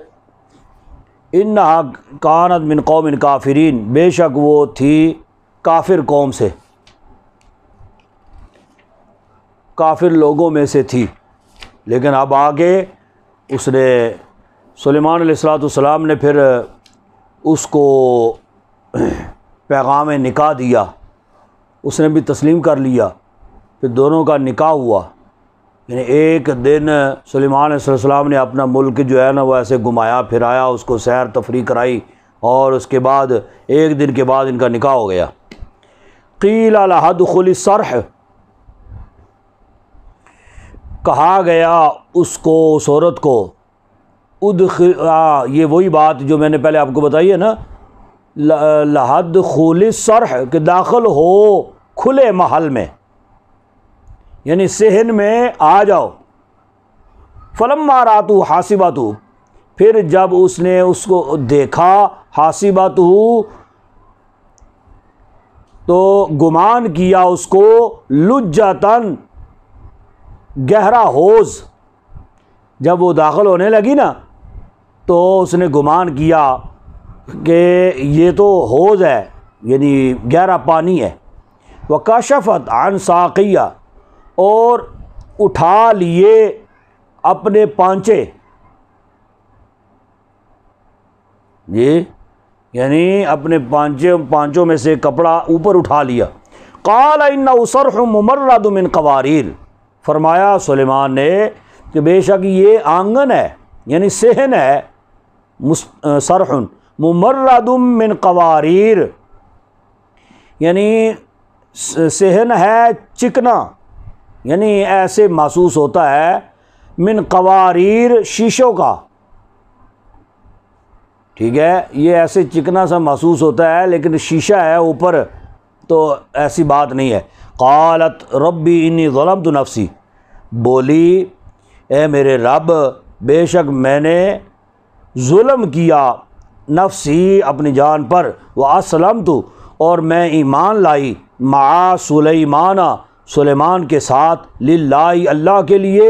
اِنَّهَا كَانَتْ مِن قَوْمٍ كَافِرِينَ، بے شک وہ تھی کافر قوم سے، کافر لوگوں میں سے تھی۔ لیکن اب آگے اس نے سلیمان علیہ السلام نے پھر اس کو پیغام نکاح دیا، اس نے بھی تسلیم کر لیا، پھر دونوں کا نکاح ہوا۔ یعنی ایک دن سلیمان علیہ السلام نے اپنا ملک جو ہے نا وہ ایسے گھمایا پھرایا، اس کو سیر تفریح کرائی، اور اس کے بعد ایک دن کے بعد ان کا نکاح ہو گیا۔ قیل لہا ادخلی الصرح، کہا گیا اس کو، اس عورت کو، یہ وہی بات جو میں نے پہلے آپ کو بتائی ہے نا، لہا ادخلی الصرح، کہ داخل ہو کھلے محل میں، یعنی صحن میں آ جاؤ۔ فلما راتو حاسباتو، پھر جب اس نے اس کو دیکھا، حاسباتو تو گمان کیا اس کو لجتن گہرا حوض، جب وہ داخل ہونے لگی نا تو اس نے گمان کیا کہ یہ تو حوض ہے، یعنی گہرا پانی ہے۔ وکشفت عن ساقیہ، اور اٹھا لیے اپنے پانچے، جی یعنی اپنے پانچوں میں سے کپڑا اوپر اٹھا لیا۔ قال انہ صرح ممرد من قواریر، فرمایا سلیمان نے کہ بے شک یہ آنگن ہے، یعنی صحن ہے، صرح ممرد من قواریر، یعنی صحن ہے چکنا، یعنی ایسے محسوس ہوتا ہے، من قواریر شیشوں کا، ٹھیک ہے، یہ ایسے چکنا سا محسوس ہوتا ہے لیکن شیشہ ہے اوپر، تو ایسی بات نہیں ہے۔ قالت ربی انی ظلمت نفسی، بولی اے میرے رب بے شک میں نے ظلم کیا نفسی اپنی جان پر، واسلمت اور میں ایمان لائی، مع سلیمان سلیمان کے ساتھ، للہ اللہ کے لیے،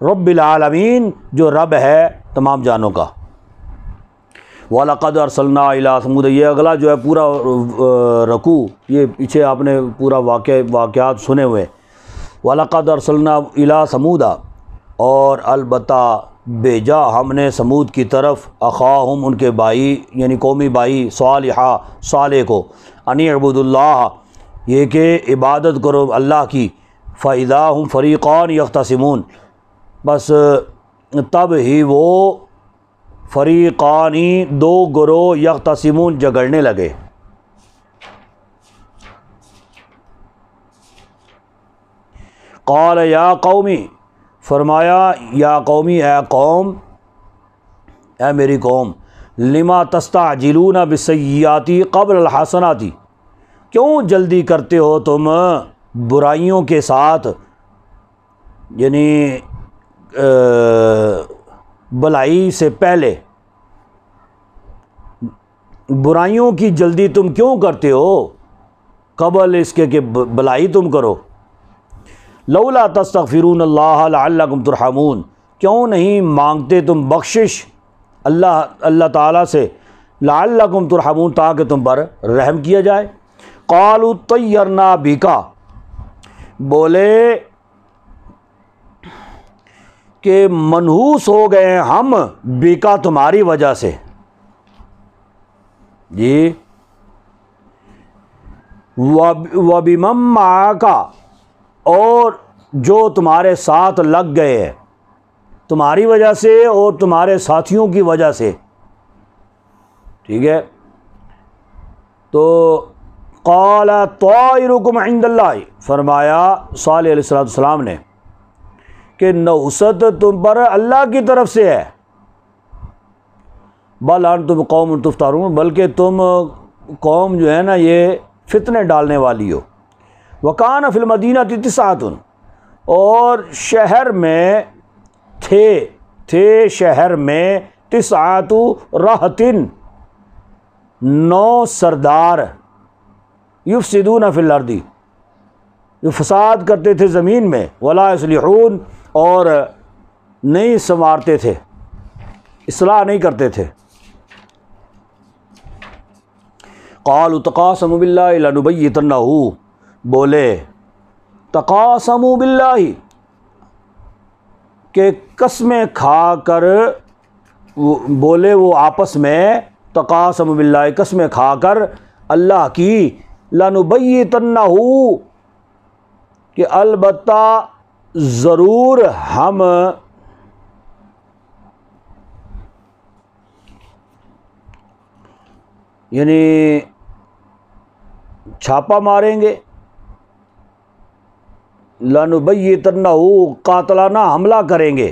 رب العالمین جو رب ہے تمام جانوں کا۔ وَلَقَدْ أَرْسَلْنَا إِلَىٰ ثَمُودَ، یہ اگلا جو ہے پورا رکوع، یہ پیچھے آپ نے پورا واقعات سنے ہوئے۔ وَلَقَدْ أَرْسَلْنَا إِلَىٰ ثَمُودَ، اور البتہ بھیجا ہم نے سمود کی طرف، اخاہم ان کے بھائی یعنی قومی بھائی، صالح کو، ان اعبدوا اللہ، یہ کہ عبادت کرو اللہ کی، فَإِذَا هُمْ فَرِيقَانِ يَخْتَصِمُونَ، بس تب ہی وہ فریقانی دو گروہ، یختصمون جھگڑنے لگے۔ قال یا قومی، فرمایا یا قومی، اے قوم، اے میری قوم، لما تستعجلون بالسیئات قبل الحسنات، کیوں جلدی کرتے ہو تم برائیوں کے ساتھ، یعنی بلائی سے پہلے، برائیوں کی جلدی تم کیوں کرتے ہو قبل اس کے کہ بلائی تم کرو۔ لولا تستغفرون اللہ لعلکم ترحمون، کیوں نہیں مانگتے تم بخشش اللہ تعالیٰ سے، لعلکم ترحمون تاکہ تم پر رحم کیا جائے۔ قالوا طیرنا بکا، بولے کہ منحوس ہو گئے ہم بیکا تمہاری وجہ سے، جی، وَبِمَن مَّعَكَ، اور جو تمہارے ساتھ لگ گئے ہیں تمہاری وجہ سے اور تمہارے ساتھیوں کی وجہ سے، ٹھیک ہے۔ تو قال طائرکم عند اللہ، فرمایا صالح علیہ السلام نے کہ نوست تم پر اللہ کی طرف سے ہے، بل انتم قوم تفترون، بلکہ تم قوم جو ہے نا یہ فتنے ڈالنے والی ہو۔ وکان فی المدینہ تسعۃ، اور شہر میں تھے شہر میں تسعۃ رہط، 9 سردار، یفسدون فی الارض، جو فساد کرتے تھے زمین میں، ولا یصلحون، اور نہیں سنوارتے تھے، اصلاح نہیں کرتے تھے۔ قالوا تقاسموا باللہ لنبیتنہ، بولے تقاسموا باللہ، کہ قسمیں کھا کر بولے وہ آپس میں، تقاسموا باللہ قسمیں کھا کر اللہ کی، لنبیتنہ، کہ البتہ ضرور ہم یعنی چھاپا ماریں گے، لنبیتنہ، قاتلانہ حملہ کریں گے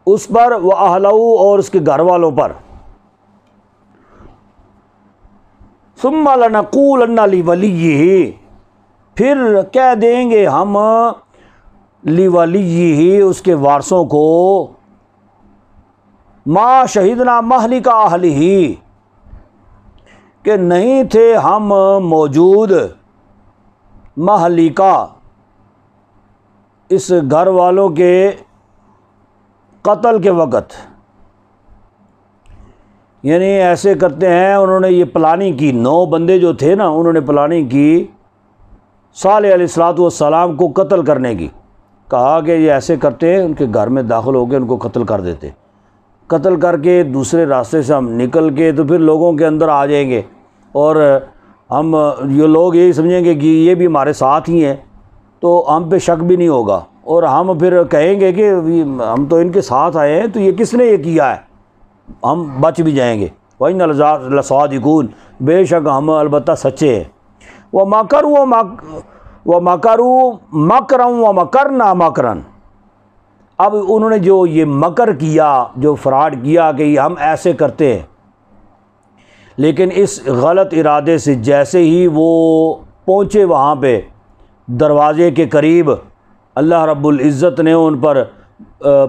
اس پر، وَأَهْلَهُ، اور اس کے گھر والوں پر، ثُمَّ لَنَقُولَنَّ لِوَلِيِّهِ، پھر کہہ دیں گے ہم لِوَلِيِّهِ، اس کے وارثوں کو، ما شہدنا مہلک اہلہ، کہ نہیں تھے ہم موجود مہلکہ اس گھر والوں کے قتل کے وقت، یعنی ایسے کرتے ہیں، انہوں نے یہ پلاننگ کی، 9 بندے جو تھے نا، انہوں نے پلاننگ کی صالح علیہ السلام کو قتل کرنے کی، کہا کہ یہ ایسے کرتے ہیں، ان کے گھر میں داخل ہو کے ان کو قتل کر دیتے، قتل کر کے دوسرے راستے سے ہم نکل کے تو پھر لوگوں کے اندر آ جائیں گے، اور ہم یہ لوگ یہی سمجھیں گے کہ یہ بھی ہمارے ساتھ ہی ہیں، تو ہم پہ شک بھی نہیں ہوگا، اور ہم پھر کہیں گے کہ ہم تو ان کے ساتھ آئے ہیں، تو یہ کس نے یہ کیا ہے، ہم بچ بھی جائیں گے۔ وَإِنَّ لَصَادِقُونَ، بے شک ہم البتہ سچے ہیں۔ وَمَكَرُوا مَكْرًا وَمَكَرْنَا مَكْرًا، اب انہوں نے جو یہ مکر کیا، جو فراڈ کیا کہ ہم ایسے کرتے ہیں، لیکن اس غلط ارادے سے جیسے ہی وہ پہنچے وہاں پہ دروازے کے قریب، اللہ رب العزت نے ان پر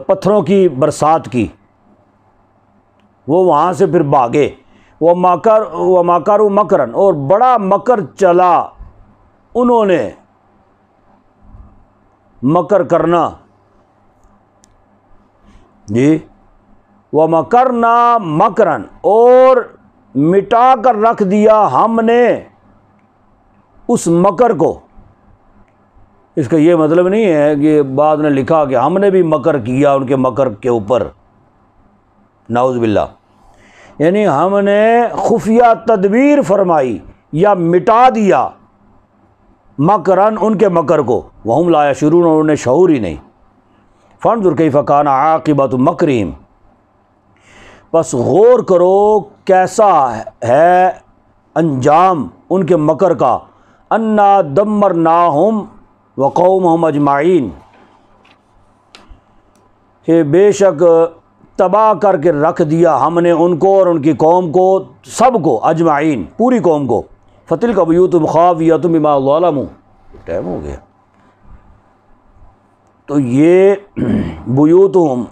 پتھروں کی برسات کی، وہ وہاں سے پھر بھاگے۔ وَمَكَرُوا مَكْرًا، اور بڑا مکر چلا انہوں نے، مکر کرنا جی۔ وَمَكَرْنَا مَكْرًا، اور مٹا کر رکھ دیا ہم نے اس مکر کو۔ اس کا یہ مطلب نہیں ہے کہ بعد نے لکھا کہ ہم نے بھی مکر کیا ان کے مکر کے اوپر، نعوذ باللہ، یعنی ہم نے خفیہ تدبیر فرمائی یا مٹا دیا مکرن ان کے مکر کو، وہم لا یشعرون، انہوں نے شعور ہی نہیں۔ فانظر کیف کان عاقبۃ مکرہم، بس غور کرو کیسا ہے انجام ان کے مکر کا۔ انا دمرناہم وقومہم اجمعین، کہ بے شک تباہ کر کے رکھ دیا ہم نے ان کو اور ان کی قوم کو، سب کو، اجمعین، پوری قوم کو۔ فتلک بیوتہم خاویۃ بما ظلموا، ٹائم ہو گیا، تو یہ بیوتہم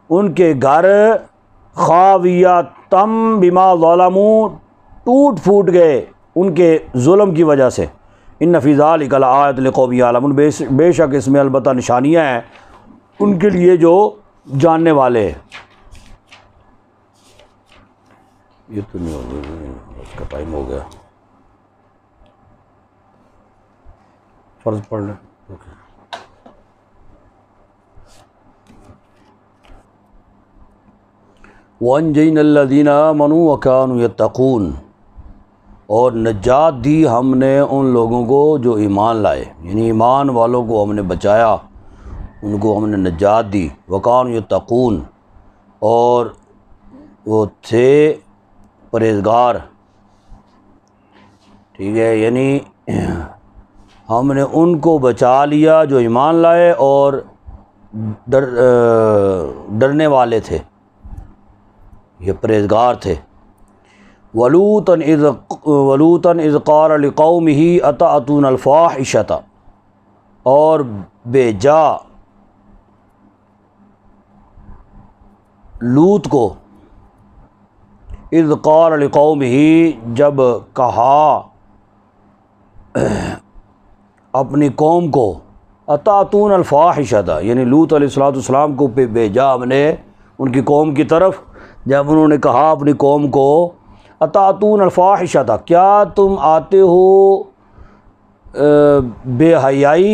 ان کے گھر، خاویۃ بما ظلموا، ٹوٹ پھوٹ گئے ان کے ظلم کی وجہ سے۔ ان فی ذلک لآیۃ لقوم یعلمون، بے شک اس میں البتہ نشانیاں ہیں ان کے لیے جو جاننے والے ہیں۔ یہ تو نہیں ہوگا، اس کا ٹائم ہو گیا، فرض پڑھ لیں۔ وَأَنجَيْنَا الَّذِينَ آمَنُوا وَكَانُوا يَتَّقُونَ، اور نجات دی ہم نے ان لوگوں کو جو ایمان لائے، یعنی ایمان والوں کو ہم نے بچایا، ان کو ہم نے نجات دی۔ وَكَانُوا يَتَّقُونَ، اور وہ تھے پرہیزگار، ٹھیک ہے، یعنی ہم نے ان کو بچا لیا جو ایمان لائے اور ڈرنے والے تھے، یہ پرہیزگار تھے۔ وَلُوطًا إِذْ قَالَ لِقَوْمِهِ أَتَأْتُونَ الْفَاحِشَةَ، اور بے جا لوط کو، اذ قال لقومه، جب کہا اپنی قوم کو، اتاتون الفاحشۃ، یعنی لوط علیہ السلام کو بھیجا ہم نے ان کی قوم کی طرف، جب انہوں نے کہا اپنی قوم کو، اتاتون الفاحشۃ، کیا تم آتے ہو بے حیائی،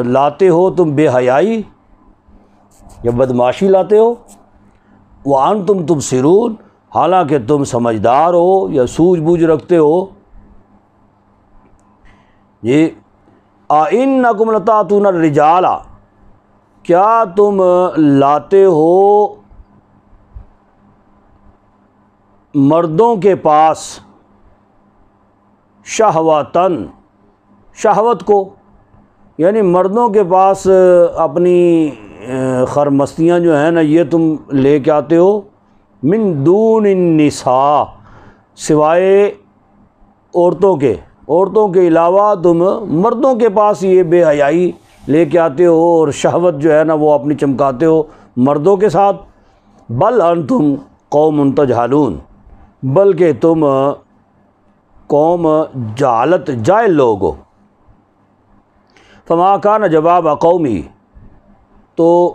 لاتے ہو تم بے حیائی یا بدمعاشی لاتے ہو، وانتم تبصرون، حالانکہ تم سمجھدار ہو یا سوجھ بوجھ رکھتے ہو۔ یہ اِنَّکُمْ لَتَأْتُونَ الرِّجَالَ، کیا تم لاتے ہو مردوں کے پاس، شہوتاً، شہوت کو، یعنی مردوں کے پاس اپنی خرمستیاں جو ہیں نا یہ تم لے کے آتے ہو، من دون النساء، سوائے عورتوں کے علاوہ تم مردوں کے پاس یہ بے حیائی لے کے آتے ہو اور شہوت جو ہے نا وہ اپنی چمکاتے ہو مردوں کے ساتھ۔ بل انتم قوم تجہلون، بلکہ تم قوم جہالت جاہل لوگ ہو۔ فما کان جواب قومی، تو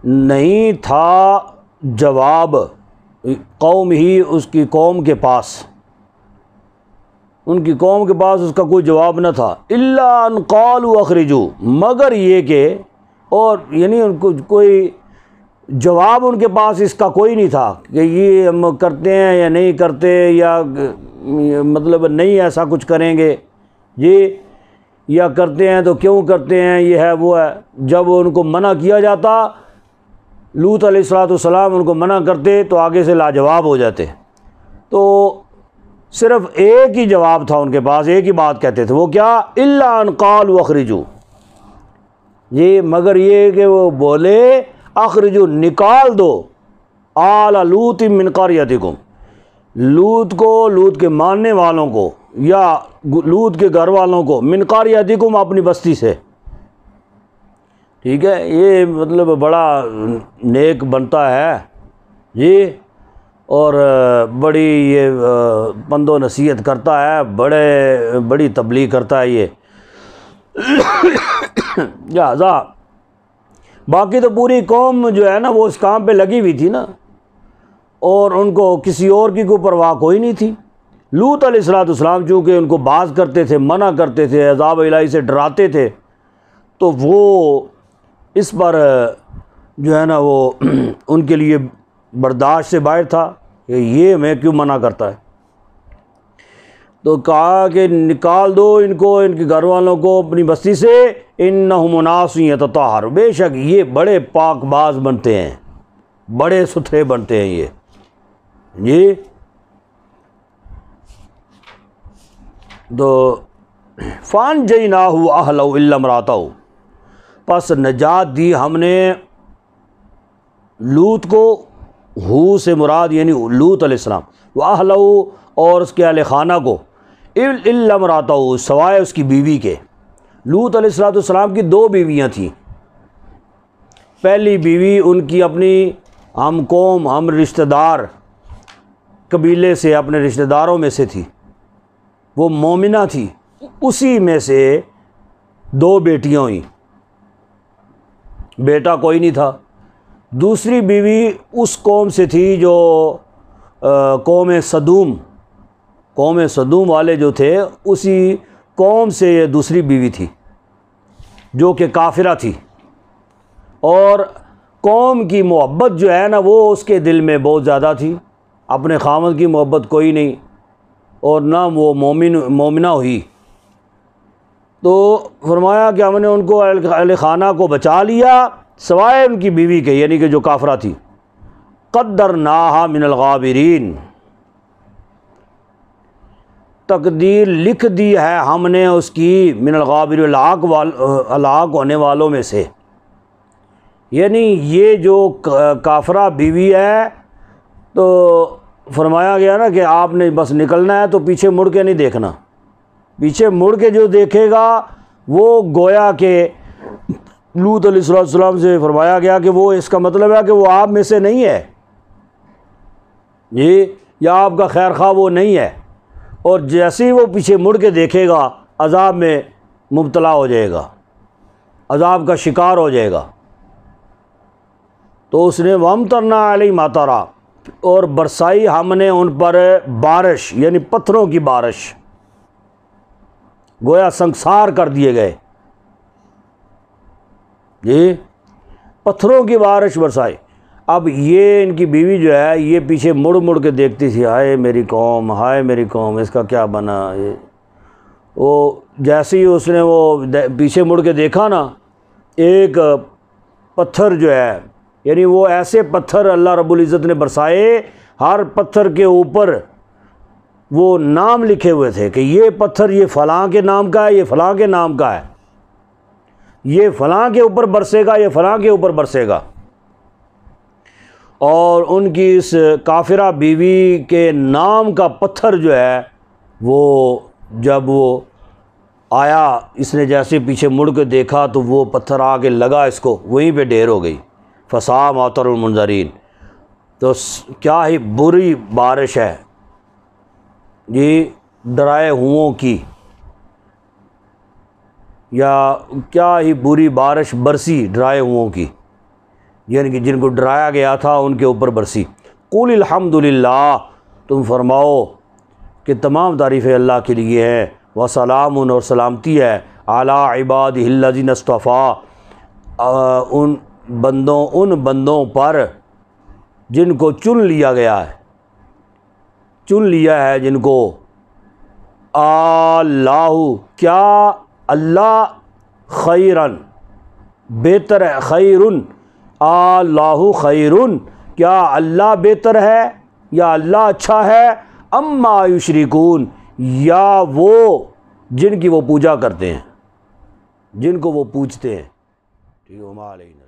نہیں تھا جواب قوم ہی اس کی قوم کے پاس، ان کی قوم کے پاس اس کا کوئی جواب نہ تھا، الا ان قالوا اخرجوا، مگر یہ کہ، اور یعنی ان کو کوئی جواب ان کے پاس اس کا کوئی نہیں تھا کہ یہ ہم کرتے ہیں یا نہیں کرتے، یا مطلب نہیں ایسا کچھ کریں گے یہ، یا کرتے ہیں تو کیوں کرتے ہیں، یہ ہے وہ ہے۔ جب ان کو منع کیا جاتا، لوط علیہ السلام ان کو منع کرتے تو آگے سے لاجواب ہو جاتے، تو صرف ایک ہی جواب تھا ان کے پاس، ایک ہی بات کہتے تھے، وہ کیا، الا ان قالوا اخرجوا، یہ مگر یہ کہ وہ بولے اخرجوا، نکال دو، آل لوط من قریتکم، لوط کو، لوط کے ماننے والوں کو، یا لوط کے گھر والوں کو، من قریتکم، اپنی بستی سے۔ ٹھیک ہے، یہ مطلب بڑا نیک بنتا ہے جی، اور بڑی یہ پند و نصیحت کرتا ہے، بڑی تبلیغ کرتا ہے یہ، لہٰذا باقی تو پوری قوم جو ہے نا وہ اس کام پہ لگی ہوئی تھی نا، اور ان کو کسی اور کی کوئی پرواہ کوئی نہیں تھی۔ لوط علیہ السلام چونکہ ان کو باز کرتے تھے، منع کرتے تھے، عذاب الہی سے ڈراتے تھے، تو وہ اس پر جو ہے نا وہ ان کے لیے برداشت سے باہر تھا کہ یہ ہمیں کیوں منع کرتا ہے، تو کہا کہ نکال دو ان کو، ان کے گھر والوں کو اپنی بستی سے، انہم اناس یتطہر، بے شک یہ بڑے پاک باز بنتے ہیں، بڑے ستھرے بنتے ہیں یہ جی۔ تو فانجیناہ واہلہ الا امرأتہ، پس نجات دی ہم نے لوط کو، ہو سے مراد یعنی لوط علیہ السلام، واہلہ اور اس کے اہل خانہ کو، الا امرأتہ سوائے اس کی بیوی کے۔ لوط علیہ السلام کی دو بیویاں تھیں، پہلی بیوی ان کی اپنی ہم قوم، ہم رشتہ دار قبیلے سے، اپنے رشتہ داروں میں سے تھی، وہ مومنہ تھی، اسی میں سے دو بیٹیاں ہوئیں، بیٹا کوئی نہیں تھا۔ دوسری بیوی اس قوم سے تھی جو قوم صدوم والے جو تھے، اسی قوم سے یہ دوسری بیوی تھی جو کہ کافرہ تھی، اور قوم کی محبت جو ہے نا وہ اس کے دل میں بہت زیادہ تھی، اپنے خامد کی محبت کوئی نہیں، اور نہ وہ مومنہ ہوئی۔ تو فرمایا کہ ہم نے ان کو، اہل خانہ کو بچا لیا سوائے ان کی بیوی کے، یعنی کہ جو کافرہ تھی۔ قدرناہا من الغابرین، تقدیر لکھ دی ہے ہم نے اس کی، من الغابر، ہلاک ہونے والوں میں سے، یعنی یہ جو کافرہ بیوی ہے، تو فرمایا گیا نا کہ آپ نے بس نکلنا ہے تو پیچھے مڑ کے نہیں دیکھنا، پیچھے مڑ کے جو دیکھے گا وہ گویا کہ لوط علیہ السلام سے فرمایا گیا کہ وہ، اس کا مطلب ہے کہ وہ آپ میں سے نہیں ہے جی، یا آپ کا خیر خواہ وہ نہیں ہے، اور جیسے ہی وہ پیچھے مڑ کے دیکھے گا عذاب میں مبتلا ہو جائے گا، عذاب کا شکار ہو جائے گا۔ تو اس نے وَأَمْطَرْنَا عَلَيْهِمْ مَطَرًا، اور برسائی ہم نے ان پر بارش، یعنی پتھروں کی بارش، گویا سنگسار کر دیے گئے جی، پتھروں کی بارش برسائی۔ اب یہ ان کی بیوی جو ہے یہ پیچھے مڑ مڑ کے دیکھتی تھی، ہائے میری قوم، ہائے میری قوم، اس کا کیا بنا یہ۔ وہ جیسے ہی اس نے وہ پیچھے مڑ کے دیکھا نا، ایک پتھر جو ہے، یعنی وہ ایسے پتھر اللہ رب العزت نے برسائے، ہر پتھر کے اوپر وہ نام لکھے ہوئے تھے کہ یہ پتھر یہ فلاں کے نام کا ہے، یہ فلاں کے نام کا ہے، یہ فلاں کے اوپر برسے گا، یہ فلاں کے اوپر برسے گا۔ اور ان کی اس کافرہ بیوی کے نام کا پتھر جو ہے وہ جب وہ آیا، اس نے جیسے پیچھے مڑ کے دیکھا تو وہ پتھر آ کے لگا اس کو، وہیں پہ ڈھیر ہو گئی۔ فساء مطر المنذرین، تو کیا ہی بری بارش ہے جی ڈرائے ہوں کی، یا کیا ہی بری بارش برسی ڈرائے ہوں کی، یعنی کہ جن کو ڈرایا گیا تھا ان کے اوپر برسی۔ قل الحمدللہ، تم فرماؤ کہ تمام تعریفیں اللہ کے لیے ہیں، وسلام، اور سلامتی ہے، علی عبادہ الذین اصطفیٰ، ان بندوں پر جن کو چن لیا گیا ہے، چن لیا ہے جن کو۔ اللہ، کیا اللہ خیرن، بہتر ہے، خیرن، اللہ خیرن، کیا اللہ بہتر ہے یا اللہ اچھا ہے، اما یشرکون، یا وہ جن کی وہ پوجا کرتے ہیں، جن کو وہ پوجتے ہیں۔ ٹھیک ہے، وما علینا۔